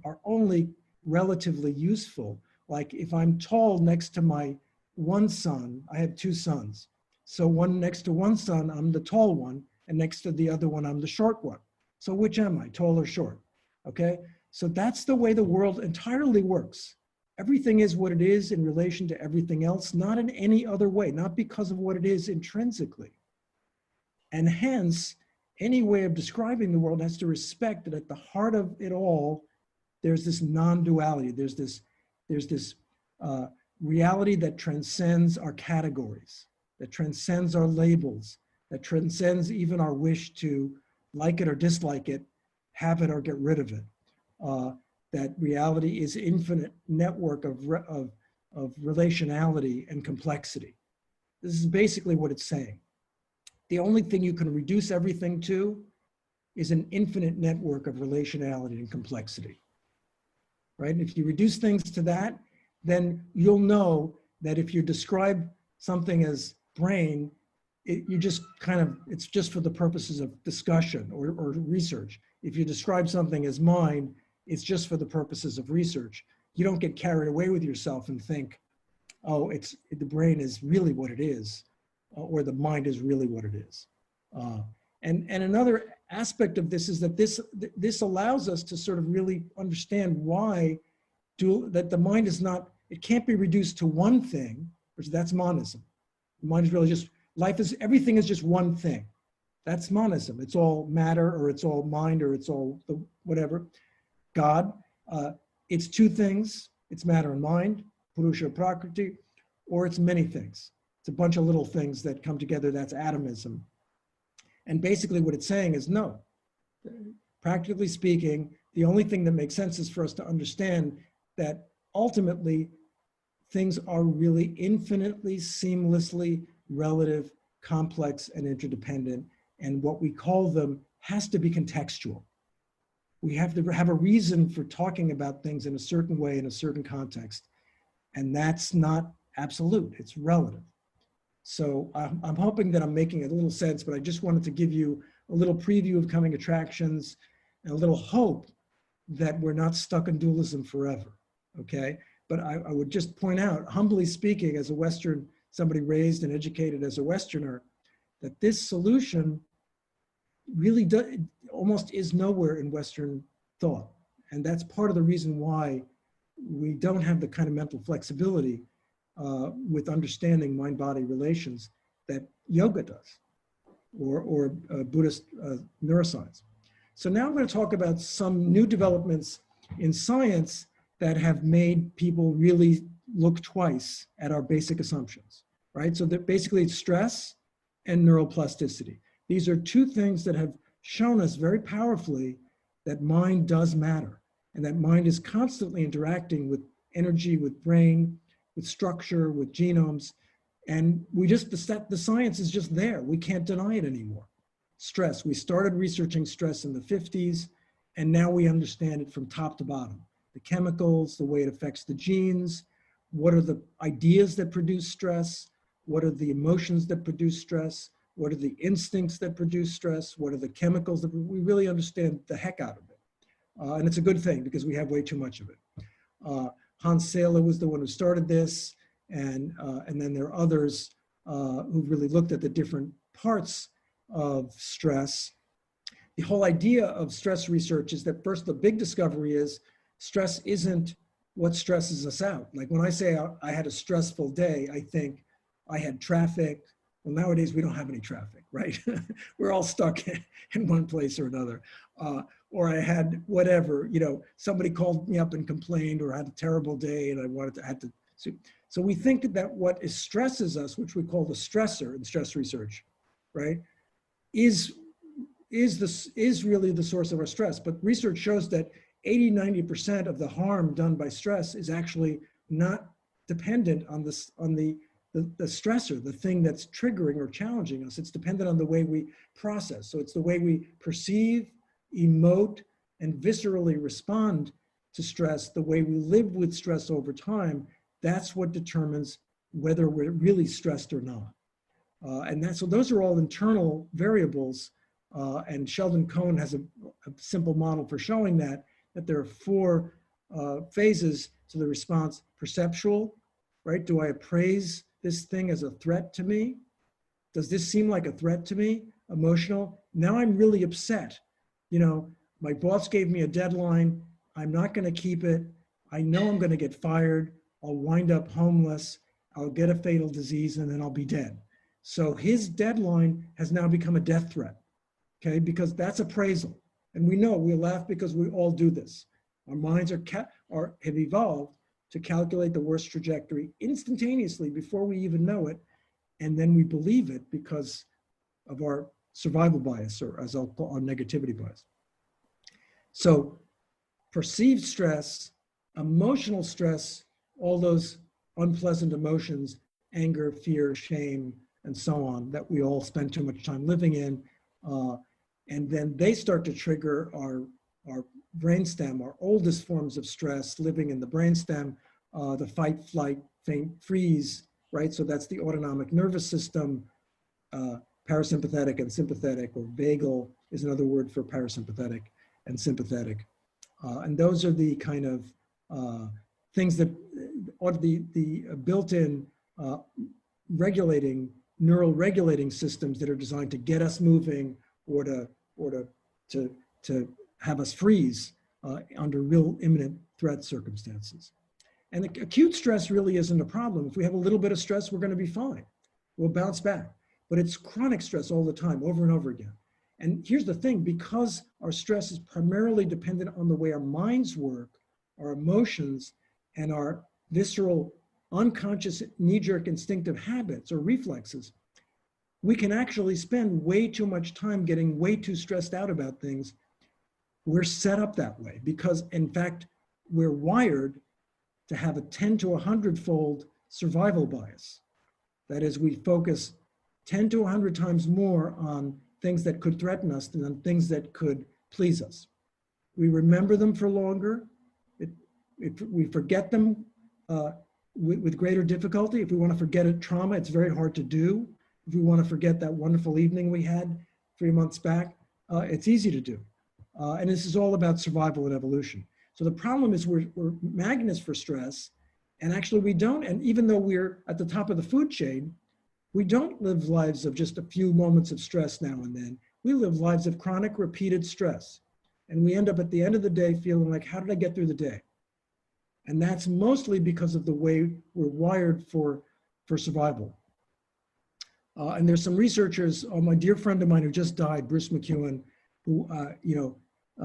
are only relatively useful. Like if I'm tall next to my one son, I have two sons. So next to one son, I'm the tall one, and next to the other one, I'm the short one. So which am I, tall or short? Okay, so that's the way the world entirely works. Everything is what it is in relation to everything else, not in any other way, not because of what it is intrinsically. And hence, any way of describing the world has to respect that at the heart of it all, there's this non-duality. There's this reality that transcends our categories, that transcends our labels, that transcends even our wish to like it or dislike it, have it or get rid of it. That reality is infinite network of relationality and complexity. This is basically what it's saying. The only thing you can reduce everything to is an infinite network of relationality and complexity, right? And if you reduce things to that, then you'll know that if you describe something as brain, it's just for the purposes of discussion or research. If you describe something as mind, it's just for the purposes of research. You don't get carried away with yourself and think, oh, the brain is really what it is, or the mind is really what it is. And another aspect of this is that this allows us to sort of really understand why that the mind is not, it can't be reduced to one thing, which that's monism. The mind is really just, everything is just one thing. That's monism. It's all matter, or it's all mind, or it's all the whatever. God, it's two things. It's matter and mind, Purusha Prakriti, or it's many things. It's a bunch of little things that come together. That's atomism. And basically what it's saying is no. Practically speaking, the only thing that makes sense is for us to understand that ultimately things are really infinitely, seamlessly relative, complex, and interdependent. And what we call them has to be contextual. We have to have a reason for talking about things in a certain way, in a certain context. And that's not absolute, it's relative. So I'm hoping that I'm making a little sense, but I just wanted to give you a little preview of coming attractions and a little hope that we're not stuck in dualism forever, okay? But I would just point out, humbly speaking, as a Western, somebody raised and educated as a Westerner, that this solution really almost is nowhere in Western thought. And that's part of the reason why we don't have the kind of mental flexibility with understanding mind-body relations that yoga does, or Buddhist neuroscience. So now I'm going to talk about some new developments in science that have made people really look twice at our basic assumptions, right? So that basically it's stress and neuroplasticity. These are two things that have shown us very powerfully that mind does matter, and that mind is constantly interacting with energy, with brain, with structure, with genomes. And the science is just there. We can't deny it anymore. Stress, we started researching stress in the 50s, and now we understand it from top to bottom. The chemicals, the way it affects the genes, what are the ideas that produce stress, what are the emotions that produce stress, what are the instincts that produce stress, what are the chemicals that we really understand the heck out of it. And it's a good thing because we have way too much of it. Hans Seyler was the one who started this, and then there are others who've really looked at the different parts of stress. The whole idea of stress research is that first, the big discovery is stress isn't what stresses us out. Like when I say I had a stressful day, I think I had traffic. Well, nowadays we don't have any traffic, right? We're all stuck in one place or another. Or I had whatever, somebody called me up and complained, or I had a terrible day and I had to. So we think that what stresses us, which we call the stressor in stress research, right, is really the source of our stress. But research shows that 80–90% of the harm done by stress is actually not dependent on the stressor, the thing that's triggering or challenging us. It's dependent on the way we process. So it's the way we perceive, emote, and viscerally respond to stress, the way we live with stress over time. That's what determines whether we're really stressed or not. So those are all internal variables. And Sheldon Cohen has a simple model for showing that there are four phases to the response: perceptual, right? Do I appraise this thing as a threat to me? Does this seem like a threat to me? Emotional, now I'm really upset. My boss gave me a deadline. I'm not going to keep it. I know I'm going to get fired. I'll wind up homeless. I'll get a fatal disease, and then I'll be dead. So his deadline has now become a death threat, okay? Because that's appraisal. And we know, we laugh because we all do this. Our minds have evolved to calculate the worst trajectory instantaneously before we even know it. And then we believe it because of our survival bias, or as I'll call our negativity bias. So perceived stress, emotional stress, all those unpleasant emotions, anger, fear, shame, and so on, that we all spend too much time living in. And then they start to trigger our brainstem, our oldest forms of stress living in the brainstem, the fight, flight, faint, freeze, right? So that's the autonomic nervous system, parasympathetic and sympathetic, or vagal is another word for parasympathetic and sympathetic. And those are the kind of things that are the built-in neural regulating systems that are designed to get us moving or to have us freeze under real imminent threat circumstances. And acute stress really isn't a problem. If we have a little bit of stress, we're going to be fine. We'll bounce back. But it's chronic stress all the time, over and over again. And here's the thing, because our stress is primarily dependent on the way our minds work, our emotions, and our visceral, unconscious, knee-jerk instinctive habits or reflexes, we can actually spend way too much time getting way too stressed out about things. We're set up that way because, in fact, we're wired to have a 10 to 100-fold survival bias. That is, we focus 10 to 100 times more on things that could threaten us than on things that could please us. We remember them for longer. We forget them with greater difficulty. If we want to forget a trauma, it's very hard to do. If we want to forget that wonderful evening we had 3 months back, it's easy to do. And this is all about survival and evolution. So the problem is we're magnets for stress, and actually we don't, and even though we're at the top of the food chain, we don't live lives of just a few moments of stress now and then. We live lives of chronic repeated stress. And we end up at the end of the day feeling like, how did I get through the day? And that's mostly because of the way we're wired for survival. And there's some researchers, my dear friend of mine who just died, Bruce McEwen, who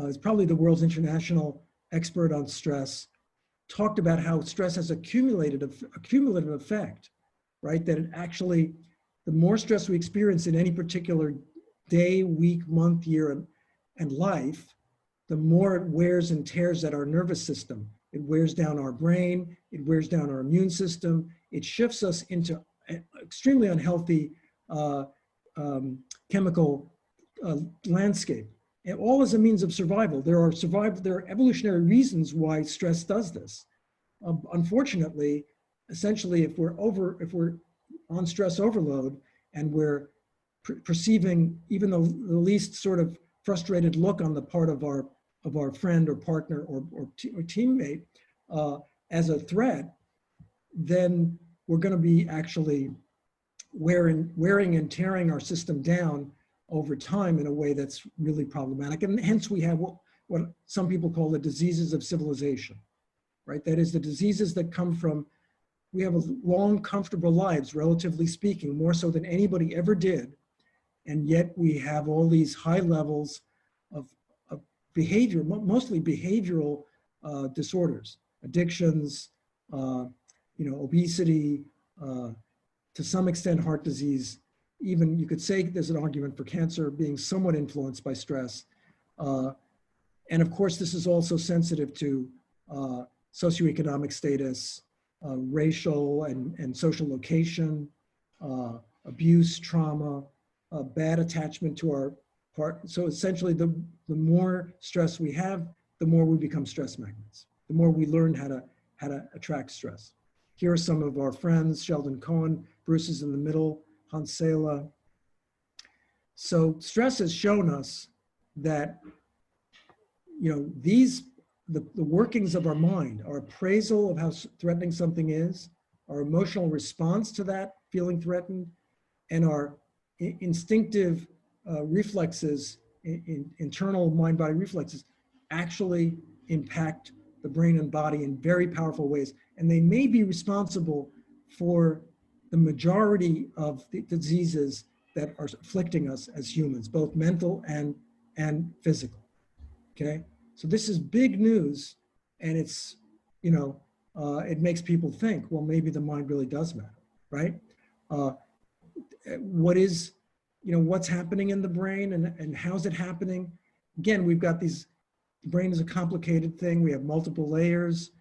is probably the world's international expert on stress, talked about how stress has a cumulative effect, right? That it actually, the more stress we experience in any particular day, week, month, year, and life, the more it wears and tears at our nervous system. It wears down our brain, it wears down our immune system, it shifts us into an extremely unhealthy chemical landscape. And all as a means of survival. There are evolutionary reasons why stress does this. Unfortunately, essentially, if we're on stress overload and we're perceiving even the least sort of frustrated look on the part of our friend or partner or teammate as a threat, then we're going to be actually wearing and tearing our system down over time in a way that's really problematic. And hence we have what some people call the diseases of civilization, right? That is the diseases that come from, we have long, comfortable lives, relatively speaking, more so than anybody ever did. And yet we have all these high levels of behavior, mostly behavioral disorders, addictions, obesity, to some extent heart disease. Even you could say there's an argument for cancer being somewhat influenced by stress. And of course, this is also sensitive to socioeconomic status, racial and social location, abuse, trauma, bad attachment to our part. So essentially, the more stress we have, the more we become stress magnets, the more we learn how to attract stress. Here are some of our friends, Sheldon Cohen, Bruce is in the middle, Hans Sela. So stress has shown us that, the workings of our mind, our appraisal of how threatening something is, our emotional response to that feeling threatened, and our instinctive reflexes, internal mind-body reflexes, actually impact the brain and body in very powerful ways. And they may be responsible for the majority of the diseases that are afflicting us as humans, both mental and physical, okay? So this is big news, and it's, it makes people think, well, maybe the mind really does matter, right? What's happening in the brain and how's it happening? Again, we've got the brain is a complicated thing. We have multiple layers.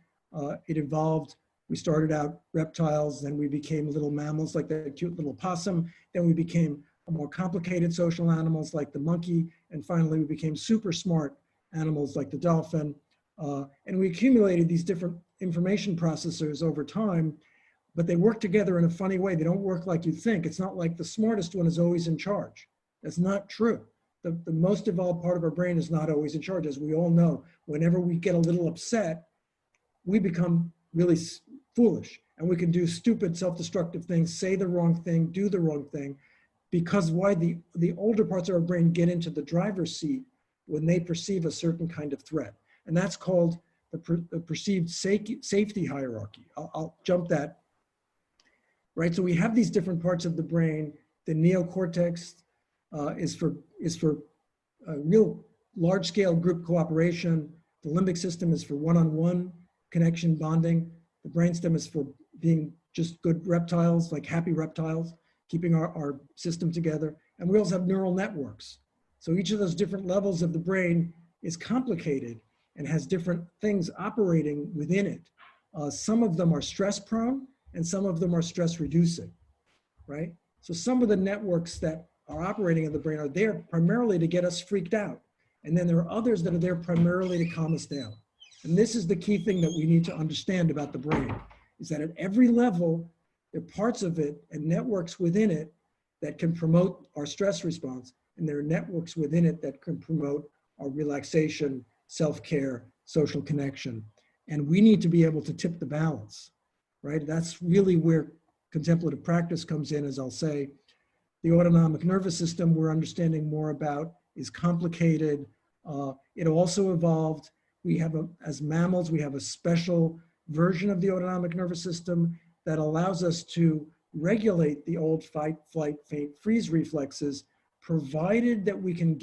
It evolved. We started out reptiles, then we became little mammals like the cute little possum. Then we became more complicated social animals like the monkey. And finally, we became super smart animals like the dolphin. And we accumulated these different information processors over time, but they work together in a funny way. They don't work like you think. It's not like the smartest one is always in charge. That's not true. The most evolved part of our brain is not always in charge. As we all know, whenever we get a little upset, we become really foolish, and we can do stupid, self-destructive things, say the wrong thing, do the wrong thing. because why the older parts of our brain get into the driver's seat when they perceive a certain kind of threat. And that's called the perceived safety hierarchy. I'll jump that, right? So we have these different parts of the brain. The neocortex is for real large-scale group cooperation. The limbic system is for one-on-one connection bonding. The brainstem is for being just good reptiles, like happy reptiles, keeping our system together. And we also have neural networks. So each of those different levels of the brain is complicated and has different things operating within it. Some of them are stress prone and some of them are stress reducing, right? So some of the networks that are operating in the brain are there primarily to get us freaked out. And then there are others that are there primarily to calm us down. And this is the key thing that we need to understand about the brain, is that at every level, there are parts of it and networks within it that can promote our stress response. And there are networks within it that can promote our relaxation, self-care, social connection. And we need to be able to tip the balance, right? That's really where contemplative practice comes in, as I'll say. The autonomic nervous system we're understanding more about is complicated. It also evolved. As mammals, we have a special version of the autonomic nervous system that allows us to regulate the old fight, flight, faint, freeze reflexes, provided that we can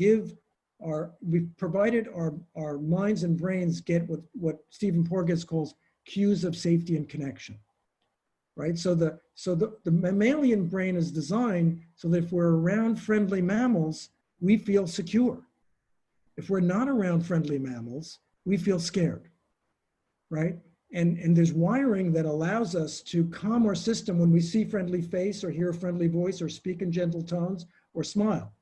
provided our minds and brains get what Stephen Porges calls cues of safety and connection, right? So the mammalian brain is designed so that if we're around friendly mammals, we feel secure. If we're not around friendly mammals, we feel scared, right? And there's wiring that allows us to calm our system when we see friendly face or hear a friendly voice or speak in gentle tones or smile.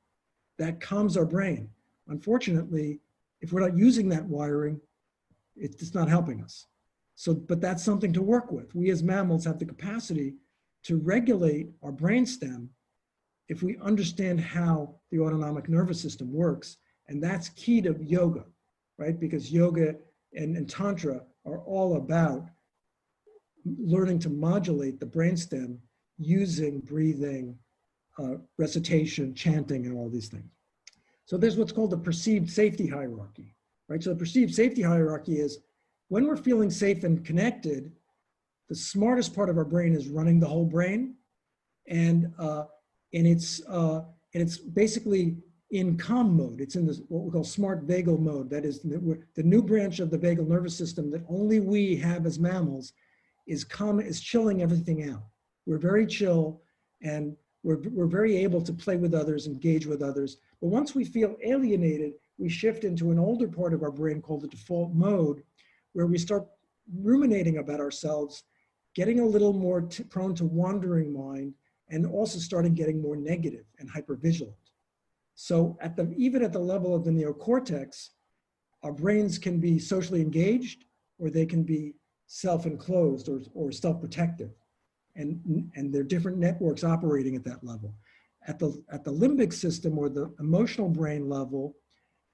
That calms our brain. Unfortunately, if we're not using that wiring, it's not helping us. So, but that's something to work with. We as mammals have the capacity to regulate our brainstem if we understand how the autonomic nervous system works. And that's key to yoga, right? Because yoga and Tantra are all about learning to modulate the brainstem using breathing, recitation, chanting, and all these things. So there's what's called the perceived safety hierarchy, right? So the perceived safety hierarchy is when we're feeling safe and connected, the smartest part of our brain is running the whole brain, and it's basically in calm mode. It's in this what we call smart vagal mode. That is the new branch of the vagal nervous system that only we have as mammals is chilling everything out. We're very chill, and we're very able to play with others, engage with others. But once we feel alienated, we shift into an older part of our brain called the default mode, where we start ruminating about ourselves, getting a little more prone to wandering mind, and also starting getting more negative and hypervigilant. So even at the level of the neocortex, our brains can be socially engaged, or they can be self-enclosed or self-protective. And there are different networks operating at that level. At the limbic system, or the emotional brain level,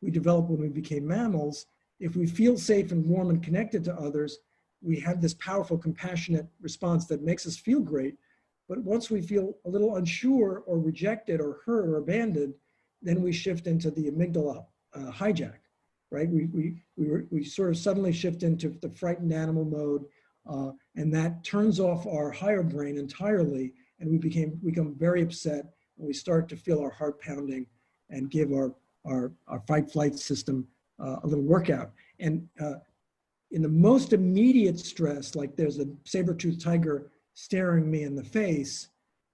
we developed when we became mammals. If we feel safe and warm and connected to others, we have this powerful, compassionate response that makes us feel great. But once we feel a little unsure or rejected or hurt or abandoned, then we shift into the amygdala hijack, right? We sort of suddenly shift into the frightened animal mode, and that turns off our higher brain entirely, and we become very upset, and we start to feel our heart pounding and give our fight-flight system a little workout. And in the most immediate stress, like there's a saber-toothed tiger staring me in the face,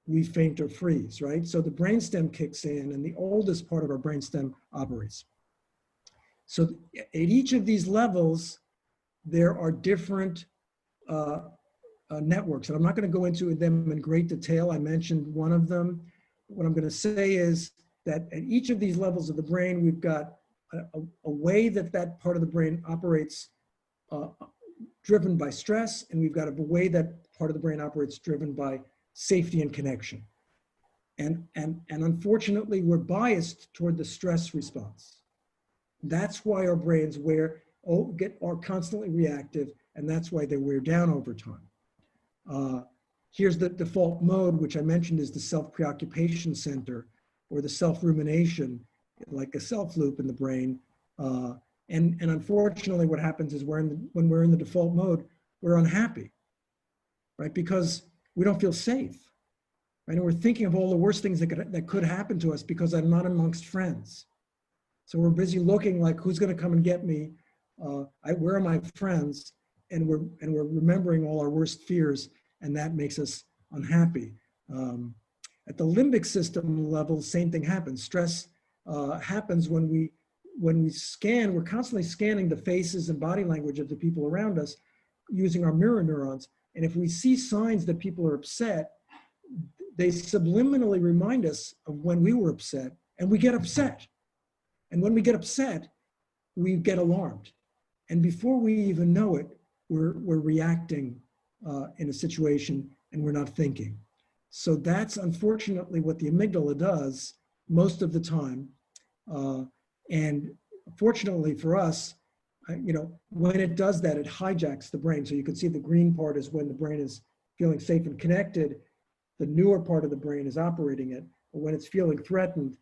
we faint or freeze, right? So the brainstem kicks in, and the oldest part of our brainstem operates. So at each of these levels, there are different networks, and I'm not going to go into them in great detail. I mentioned one of them. What I'm going to say is that at each of these levels of the brain, we've got a way that part of the brain operates driven by stress, and we've got a way that part of the brain operates driven by safety and connection. And unfortunately, we're biased toward the stress response. That's why our brains are constantly reactive, and that's why they wear down over time. Here's the default mode, which I mentioned is the self-preoccupation center, or the self-rumination, like a self-loop in the brain. And unfortunately, what happens is when we're in the default mode, we're unhappy, right? Because we don't feel safe, right? And we're thinking of all the worst things that could happen to us because I'm not amongst friends. So we're busy looking like, who's going to come and get me? Where are my friends? And we're remembering all our worst fears, and that makes us unhappy. At the limbic system level, same thing happens. Stress happens when we scan. We're constantly scanning the faces and body language of the people around us using our mirror neurons. And if we see signs that people are upset, they subliminally remind us of when we were upset, and we get upset. And when we get upset, we get alarmed. And before we even know it, we're reacting in a situation, and we're not thinking. So that's unfortunately what the amygdala does most of the time. And fortunately for us, when it does that, it hijacks the brain. So you can see the green part is when the brain is feeling safe and connected. The newer part of the brain is operating it. But when it's feeling threatened,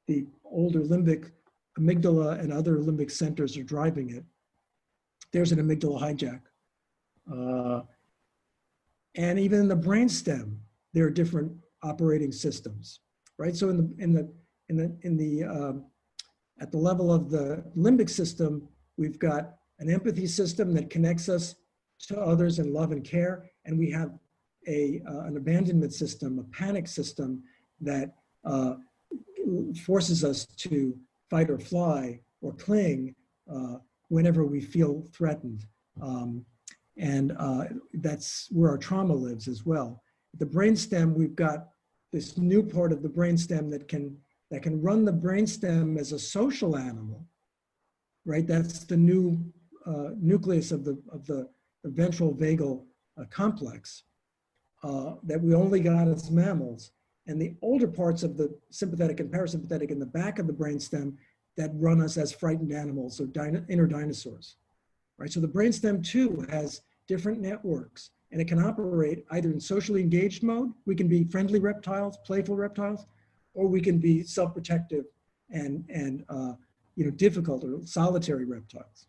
the older limbic amygdala and other limbic centers are driving it. There's an amygdala hijack. And even in the brainstem, there are different operating systems, right? So at the level of the limbic system, we've got an empathy system that connects us to others in love and care, and we have an abandonment system, a panic system that forces us to fight or fly or cling whenever we feel threatened. And that's where our trauma lives as well. At the brainstem, we've got this new part of the brainstem that can run the brainstem as a social animal, right? That's the new nucleus of the ventral vagal complex that we only got as mammals. And the older parts of the sympathetic and parasympathetic in the back of the brainstem that run us as frightened animals, or inner dinosaurs, right? So the brainstem too has different networks, and it can operate either in socially engaged mode. We can be friendly reptiles, playful reptiles, or we can be self-protective and difficult or solitary reptiles.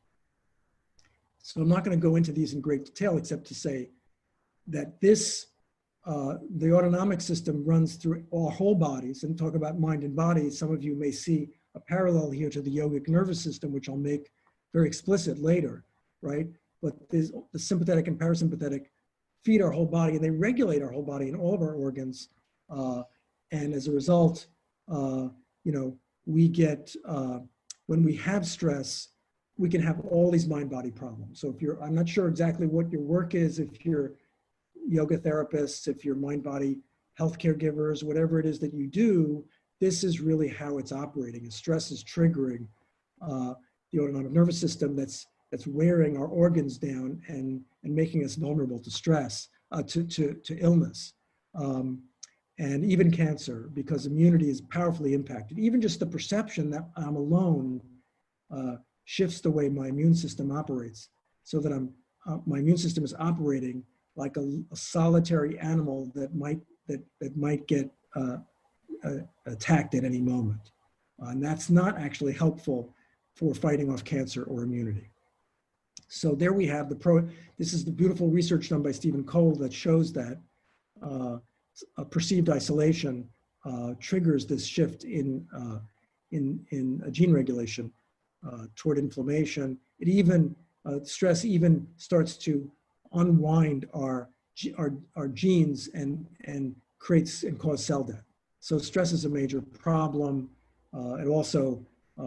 So I'm not going to go into these in great detail, except to say that the autonomic system runs through our whole bodies. And talk about mind and body, some of you may see a parallel here to the yogic nervous system, which I'll make very explicit later, right? But the sympathetic and parasympathetic feed our whole body, and they regulate our whole body and all of our organs. And as a result, we get, when we have stress, we can have all these mind-body problems. So I'm not sure exactly what your work is, if you're yoga therapists, if you're mind-body health caregivers, whatever it is that you do, this is really how it's operating. Stress is triggering the autonomic nervous system that's wearing our organs down and making us vulnerable to stress, to illness, and even cancer, because immunity is powerfully impacted. Even just the perception that I'm alone shifts the way my immune system operates, so that my immune system is operating like a solitary animal that might get attacked at any moment. And that's not actually helpful for fighting off cancer or immunity. So there we have this is the beautiful research done by Stephen Cole that shows that a perceived isolation triggers this shift in gene regulation toward inflammation. It even, stress even starts to unwind our genes and creates and cause cell death. So stress is a major problem. It also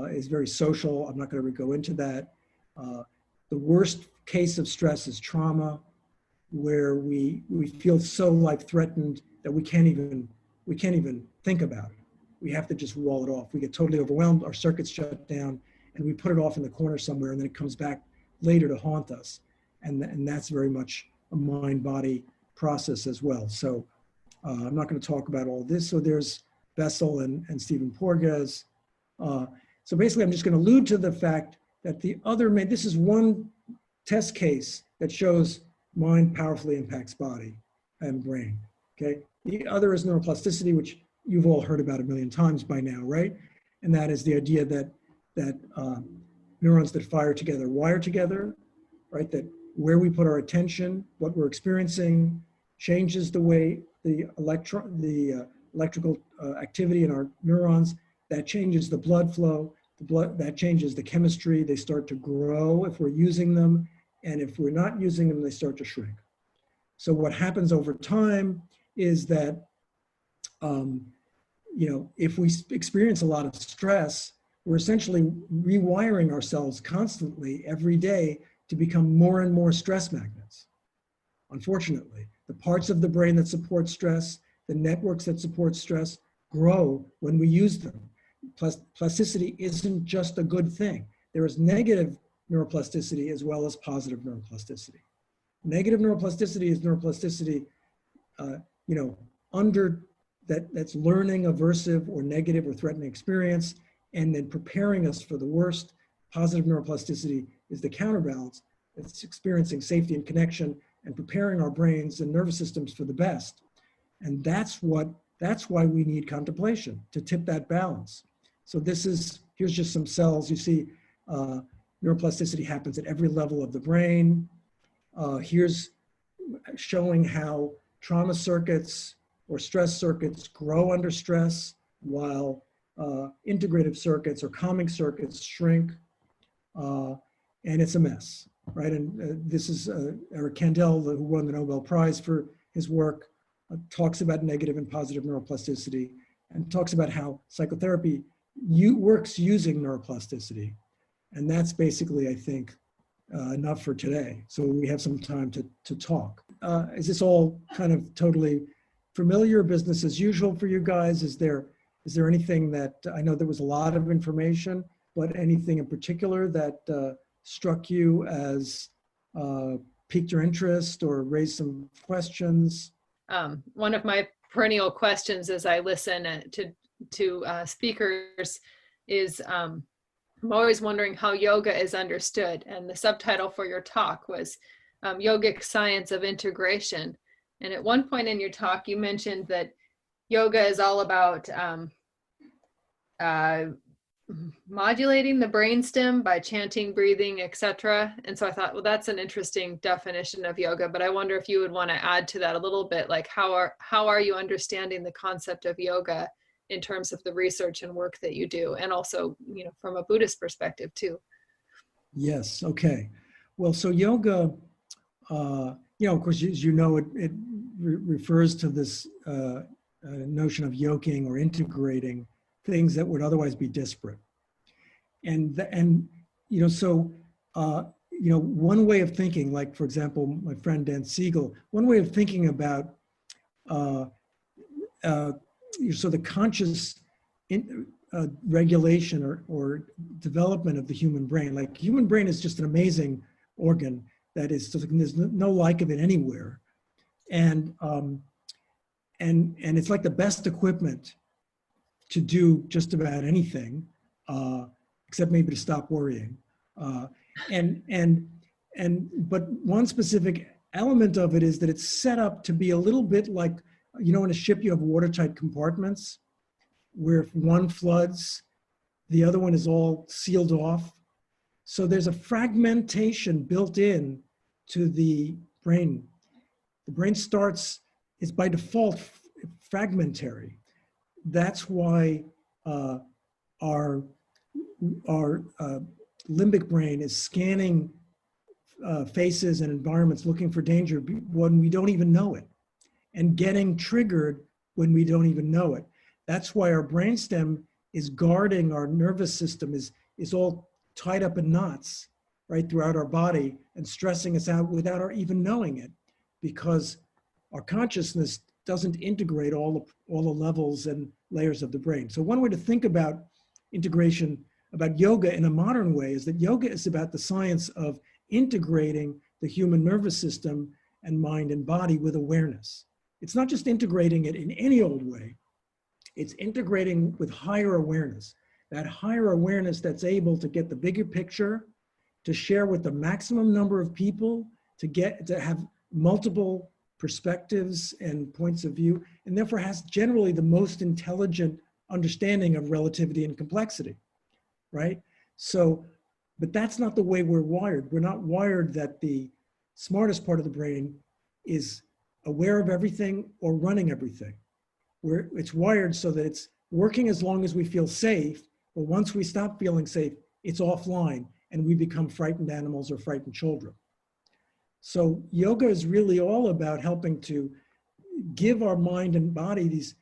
is very social. I'm not going to go into that. The worst case of stress is trauma, where we feel so life-threatened that we can't even think about it. We have to just wall it off. We get totally overwhelmed, our circuits shut down, and we put it off in the corner somewhere, and then it comes back later to haunt us. And that's very much a mind-body process as well. So I'm not going to talk about all this. So there's Bessel and Stephen Porges. So basically, I'm just going to allude to the fact that this is one test case that shows mind powerfully impacts body. and brain. Okay. The other is neuroplasticity, which you've all heard about a million times by now, right? And that is the idea that neurons that fire together wire together, right? That where we put our attention, what we're experiencing, changes the way the electrical activity in our neurons. That changes the blood flow. That changes the chemistry. They start to grow if we're using them, and if we're not using them, they start to shrink. So what happens over time is that, if we experience a lot of stress, we're essentially rewiring ourselves constantly every day to become more and more stress magnets. Unfortunately, the parts of the brain that support stress, the networks that support stress, grow when we use them. Plasticity isn't just a good thing. There is negative neuroplasticity as well as positive neuroplasticity. Negative neuroplasticity is neuroplasticity, that's learning aversive or negative or threatening experience, and then preparing us for the worst. Positive neuroplasticity is the counterbalance. It's experiencing safety and connection and preparing our brains and nervous systems for the best. And that's why we need contemplation, to tip that balance. So here's just some cells. You see neuroplasticity happens at every level of the brain. Here's showing how trauma circuits or stress circuits grow under stress, while integrative circuits or calming circuits shrink, and it's a mess, right? And this is Eric Kandel, who won the Nobel Prize for his work, talks about negative and positive neuroplasticity, and talks about how psychotherapy works using neuroplasticity. And that's basically, I think, enough for today. So we have some time to talk. Is this all kind of totally familiar, business as usual for you guys? Is there anything that, I know there was a lot of information, but anything in particular that struck you as piqued your interest or raised some questions? One of my perennial questions as I listen to speakers is, I'm always wondering how yoga is understood. And the subtitle for your talk was Yogic Science of Integration. And at one point in your talk, you mentioned that yoga is all about modulating the brainstem by chanting, breathing, etc. And so I thought, well, that's an interesting definition of yoga, but I wonder if you would want to add to that a little bit, like how are you understanding the concept of yoga in terms of the research and work that you do, and also, from a Buddhist perspective too? Yes. Okay. Well, so yoga, of course, as you know, it refers to this notion of yoking or integrating things that would otherwise be disparate. One way of thinking, like, for example, my friend Dan Siegel, one way of thinking about so the conscious regulation or development of the human brain. Like, human brain is just an amazing organ that is, there's no like of it anywhere. And it's like the best equipment to do just about anything, except maybe to stop worrying. But one specific element of it is that it's set up to be a little bit like, in a ship you have watertight compartments where if one floods, the other one is all sealed off. So there's a fragmentation built in to the brain. The brain is by default fragmentary. That's why our limbic brain is scanning faces and environments looking for danger when we don't even know it, and getting triggered when we don't even know it. That's why our brainstem is guarding our nervous system, is all tied up in knots right throughout our body and stressing us out without our even knowing it, because our consciousness doesn't integrate all the levels and layers of the brain. So one way to think about integration, about yoga in a modern way, is that yoga is about the science of integrating the human nervous system and mind and body with awareness. It's not just integrating it in any old way. It's integrating with higher awareness. That higher awareness that's able to get the bigger picture, to share with the maximum number of people, to have multiple perspectives and points of view, and therefore has generally the most intelligent understanding of relativity and complexity, right? So, but that's not the way we're wired. We're not wired that the smartest part of the brain is aware of everything or running everything. It's wired so that it's working as long as we feel safe, but once we stop feeling safe, it's offline and we become frightened animals or frightened children. So yoga is really all about helping to give our mind and body these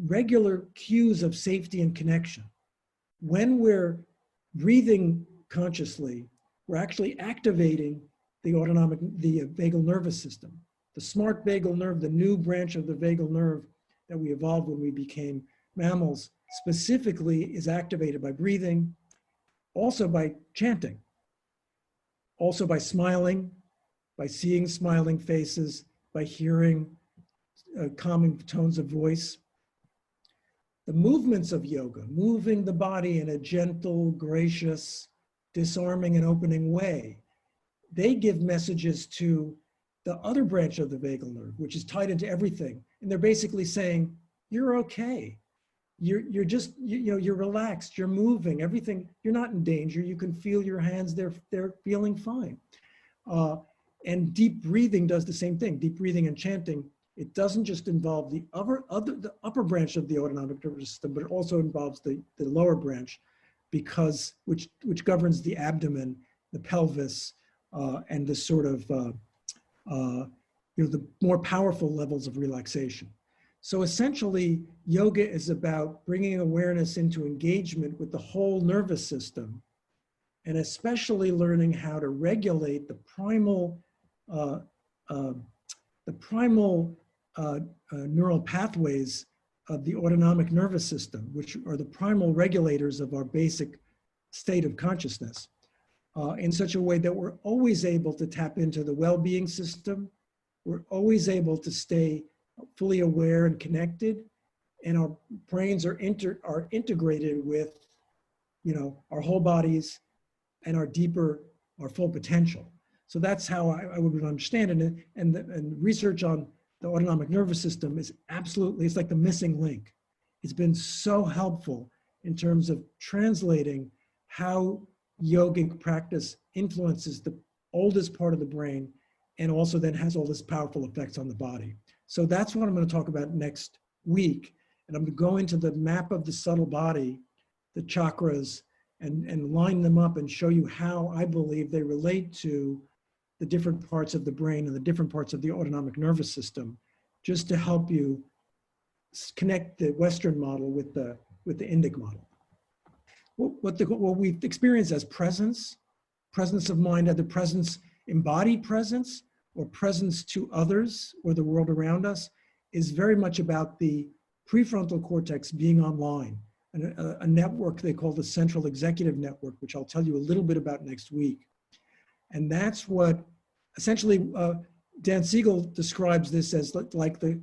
regular cues of safety and connection. When we're breathing consciously, we're actually activating the vagal nervous system. The smart vagal nerve, the new branch of the vagal nerve that we evolved when we became mammals, specifically is activated by breathing, also by chanting, also by smiling, by seeing smiling faces, by hearing calming tones of voice. The movements of yoga, moving the body in a gentle, gracious, disarming and opening way, they give messages to the other branch of the vagal nerve, which is tied into everything. And they're basically saying, you're okay. You're just, you're relaxed, you're moving, everything, you're not in danger. You can feel your hands, they're feeling fine. And deep breathing does the same thing. Deep breathing and chanting, it doesn't just involve the upper branch of the autonomic nervous system, but it also involves the lower branch, because which governs the abdomen, the pelvis, and the sort of the more powerful levels of relaxation. So essentially, yoga is about bringing awareness into engagement with the whole nervous system, and especially learning how to regulate the primal neural pathways of the autonomic nervous system, which are the primal regulators of our basic state of consciousness, in such a way that we're always able to tap into the well-being system. We're always able to stay fully aware and connected, and our brains are integrated with, our whole bodies and our full potential. So that's how I would understand it. And research on the autonomic nervous system is absolutely, it's like the missing link. It's been so helpful in terms of translating how yogic practice influences the oldest part of the brain, and also then has all this powerful effects on the body. So that's what I'm going to talk about next week. And I'm going to go into the map of the subtle body, the chakras, and line them up and show you how I believe they relate to the different parts of the brain and the different parts of the autonomic nervous system, just to help you connect the Western model with the Indic model. What we experience as presence of mind, either presence, embodied presence, or presence to others or the world around us, is very much about the prefrontal cortex being online, and a network they call the central executive network, which I'll tell you a little bit about next week. And that's what essentially Dan Siegel describes this as like the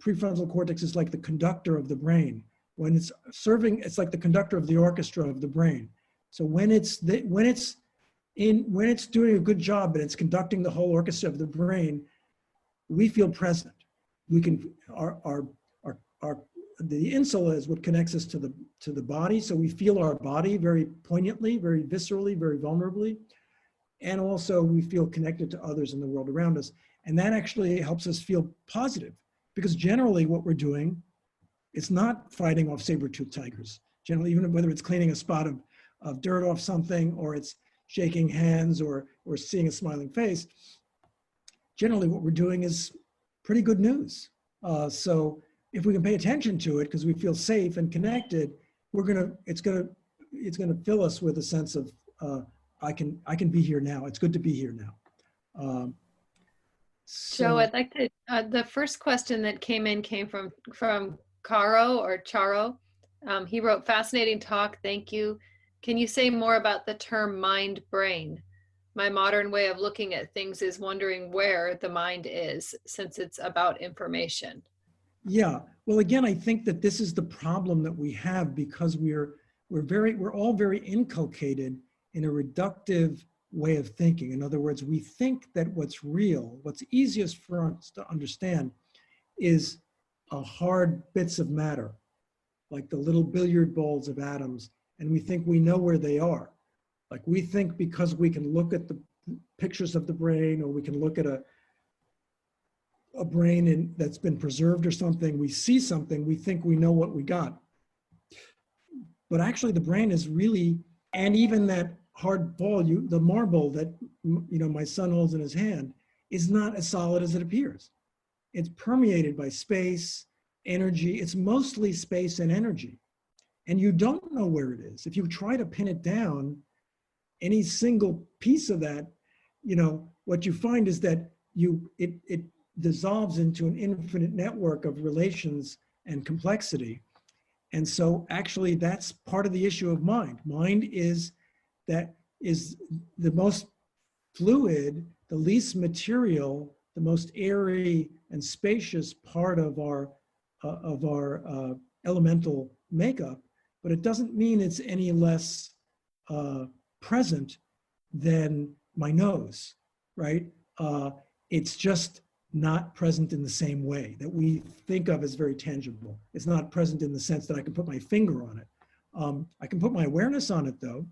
prefrontal cortex is like the conductor of the brain. When it's serving, it's like the conductor of the orchestra of the brain. So when it's doing a good job and it's conducting the whole orchestra of the brain, we feel present. We can, the insula is what connects us to the body. So we feel our body very poignantly, very viscerally, very vulnerably. And also we feel connected to others in the world around us. And that actually helps us feel positive, because generally what we're doing is not fighting off saber-toothed tigers. Generally, even whether it's cleaning a spot of dirt off something, or it's shaking hands, or seeing a smiling face, generally what we're doing is pretty good news. So if we can pay attention to it, because we feel safe and connected, it's gonna fill us with a sense of I can be here now. It's good to be here now. Joe, I'd like to. The first question that came from Caro or Charo. He wrote, "Fascinating talk. Thank you. Can you say more about the term mind-brain? My modern way of looking at things is wondering where the mind is, since it's about information." Yeah. Well, again, I think that this is the problem that we have, because we're all very inculcated in a reductive way of thinking. In other words, we think that what's real, what's easiest for us to understand is hard bits of matter, like the little billiard balls of atoms, and we think we know where they are. Like we think because we can look at the pictures of the brain, or we can look at a brain that's been preserved or something, we see something, we think we know what we got. But actually the brain is really, and even that hard ball, the marble that my son holds in his hand, is not as solid as it appears. It's permeated by space, energy. It's mostly space and energy. And you don't know where it is. If you try to pin it down, any single piece of that, what you find is that it dissolves into an infinite network of relations and complexity. And so actually that's part of the issue of mind. Mind is the most fluid, the least material, the most airy and spacious part of our elemental makeup, but it doesn't mean it's any less present than my nose, right? It's just not present in the same way that we think of as very tangible. It's not present in the sense that I can put my finger on it. I can put my awareness on it though.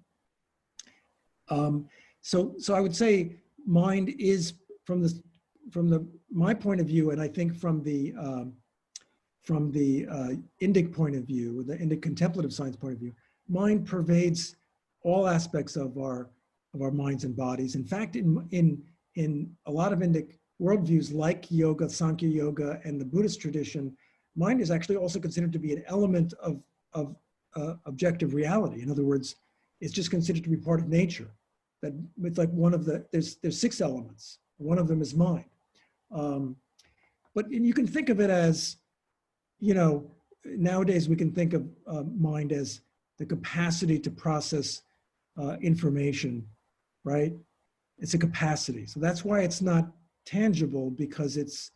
So I would say mind is from my point of view, and I think from the Indic point of view, the Indic contemplative science point of view, mind pervades all aspects of our minds and bodies. In fact, in a lot of Indic worldviews like yoga, Sankhya yoga, and the Buddhist tradition, mind is actually also considered to be an element of objective reality. In other words, it's just considered to be part of nature. That it's like there's 6 elements. One of them is mind. But you can think of it as, nowadays we can think of mind as the capacity to process information, right? It's a capacity. So that's why it's not tangible, because it's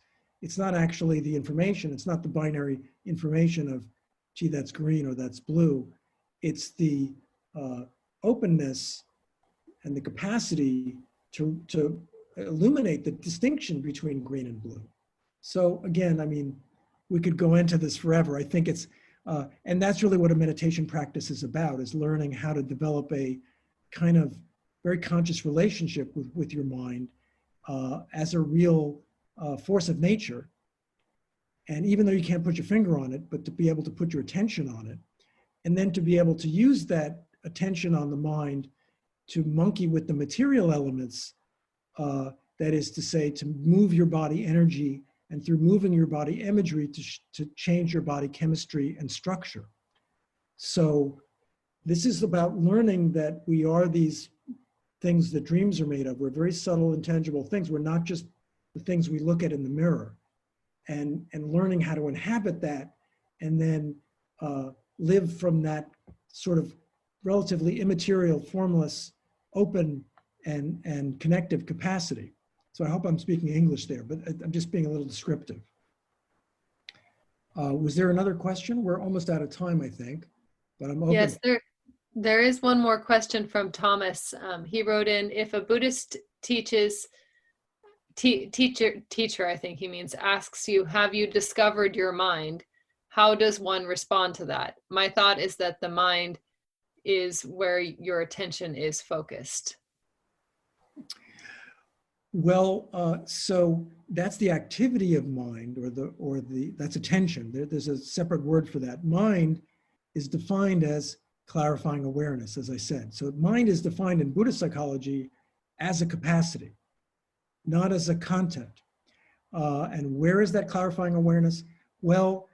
not actually the information. It's not the binary information of, gee, that's green or that's blue. It's the openness and the capacity to illuminate the distinction between green and blue. So again, I mean, we could go into this forever. I think it's, and that's really what a meditation practice is about, is learning how to develop a kind of very conscious relationship with your mind as a real force of nature. And even though you can't put your finger on it, but to be able to put your attention on it, and then to be able to use that attention on the mind to monkey with the material elements, that is to say, to move your body energy, and through moving your body imagery to change your body chemistry and structure. So this is about learning that we are these things that dreams are made of. We're very subtle, intangible things. We're not just the things we look at in the mirror. And learning how to inhabit that, and then live from that sort of relatively immaterial, formless, open, and connective capacity. So I hope I'm speaking English there, but I'm just being a little descriptive. Was there another question? We're almost out of time, I think, but I'm open. Yes, there is one more question from Thomas. He wrote in, if a Buddhist teacher, I think he means, asks you, have you discovered your mind? How does one respond to that? My thought is that the mind is where your attention is focused. Well, so that's the activity of mind, or that's attention. There's a separate word for that. Mind is defined as clarifying awareness, as I said. So mind is defined in Buddhist psychology as a capacity, not as a content. And where is that clarifying awareness? Well,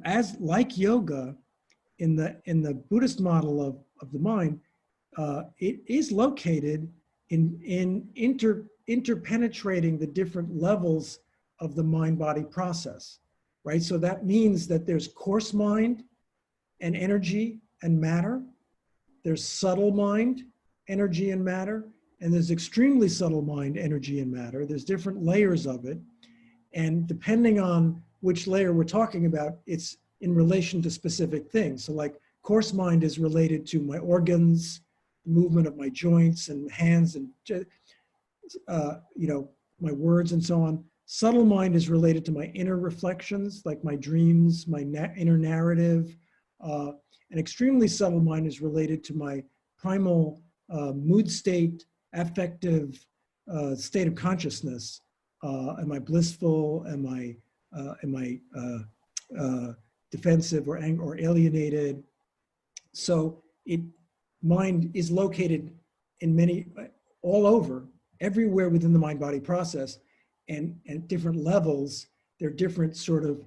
as like yoga, in the Buddhist model of the mind, it is located in interpenetrating the different levels of the mind-body process, right? So that means that there's coarse mind and energy and matter. There's subtle mind, energy and matter, and there's extremely subtle mind, energy and matter. There's different layers of it. And depending on which layer we're talking about, it's in relation to specific things. So like coarse mind is related to my organs, movement of my joints and hands and, my words and so on. Subtle mind is related to my inner reflections, like my dreams, my inner narrative. An extremely subtle mind is related to my primal mood state, affective state of consciousness. Am I blissful? Am I defensive or alienated? So mind is located in all over, everywhere within the mind-body process, and at different levels, there are different sort of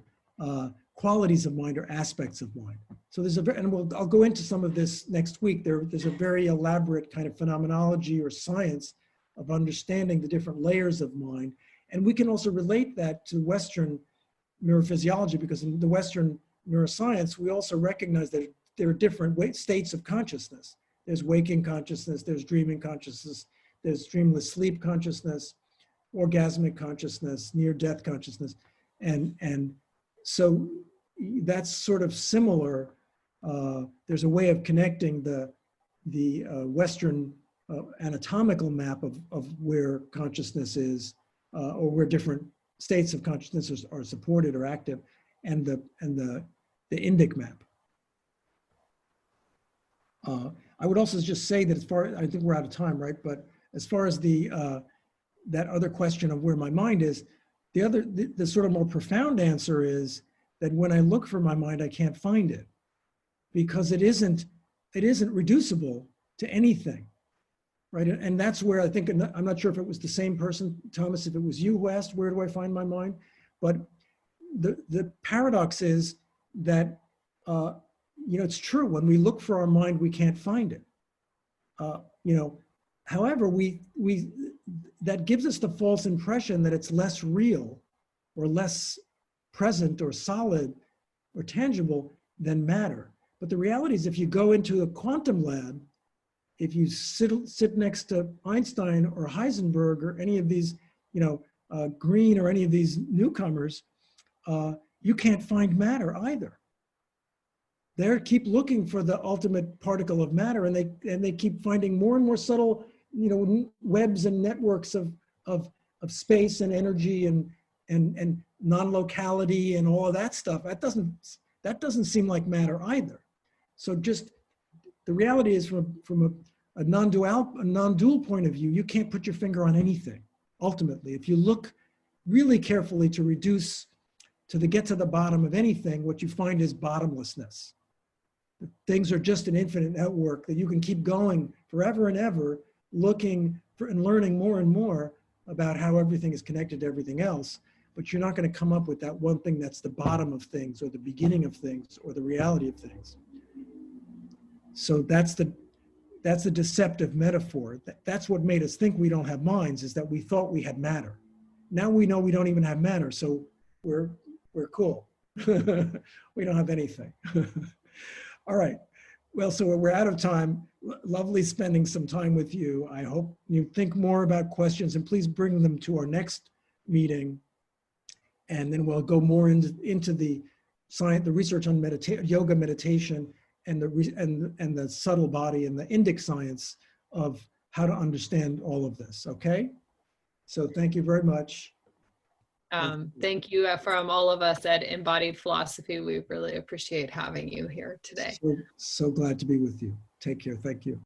qualities of mind or aspects of mind. So I'll go into some of this next week. There's a very elaborate kind of phenomenology or science of understanding the different layers of mind. And we can also relate that to Western neurophysiology, because in the Western neuroscience, we also recognize that there are different states of consciousness. There's waking consciousness, there's dreaming consciousness, there's dreamless sleep consciousness, orgasmic consciousness, near-death consciousness. And so that's sort of similar. There's a way of connecting the Western anatomical map of where consciousness is, or where different states of consciousness are supported or active, and the Indic map. I would also just say that I think we're out of time, right? But as far as that other question of where my mind is, the sort of more profound answer is that when I look for my mind, I can't find it, because it isn't reducible to anything, right? And that's where I think, I'm not sure if it was the same person, Thomas, if it was you who asked, where do I find my mind? But the paradox is that, it's true, when we look for our mind, we can't find it. However, that gives us the false impression that it's less real or less present or solid or tangible than matter. But the reality is, if you go into a quantum lab, if you sit next to Einstein or Heisenberg or any of these, Green or any of these newcomers, you can't find matter either. They keep looking for the ultimate particle of matter, and they keep finding more and more subtle, webs and networks of space and energy and non-locality and all of that stuff. That doesn't seem like matter either. So just the reality is, from a non-dual point of view, you can't put your finger on anything. Ultimately, if you look really carefully to get to the bottom of anything, what you find is bottomlessness. Things are just an infinite network that you can keep going forever and ever, looking for and learning more and more about how everything is connected to everything else. But you're not going to come up with that one thing that's the bottom of things, or the beginning of things, or the reality of things. So that's the deceptive metaphor. That's what made us think we don't have minds, is that we thought we had matter. Now we know we don't even have matter, so we're cool. We don't have anything. All right. Well, so we're out of time. Lovely spending some time with you. I hope you think more about questions, and please bring them to our next meeting. And then we'll go more into the science, the research on yoga meditation, and the subtle body and the Indic science of how to understand all of this. Okay. So thank you very much. Thank you from all of us at Embodied Philosophy. We really appreciate having you here today. So glad to be with you. Take care. Thank you.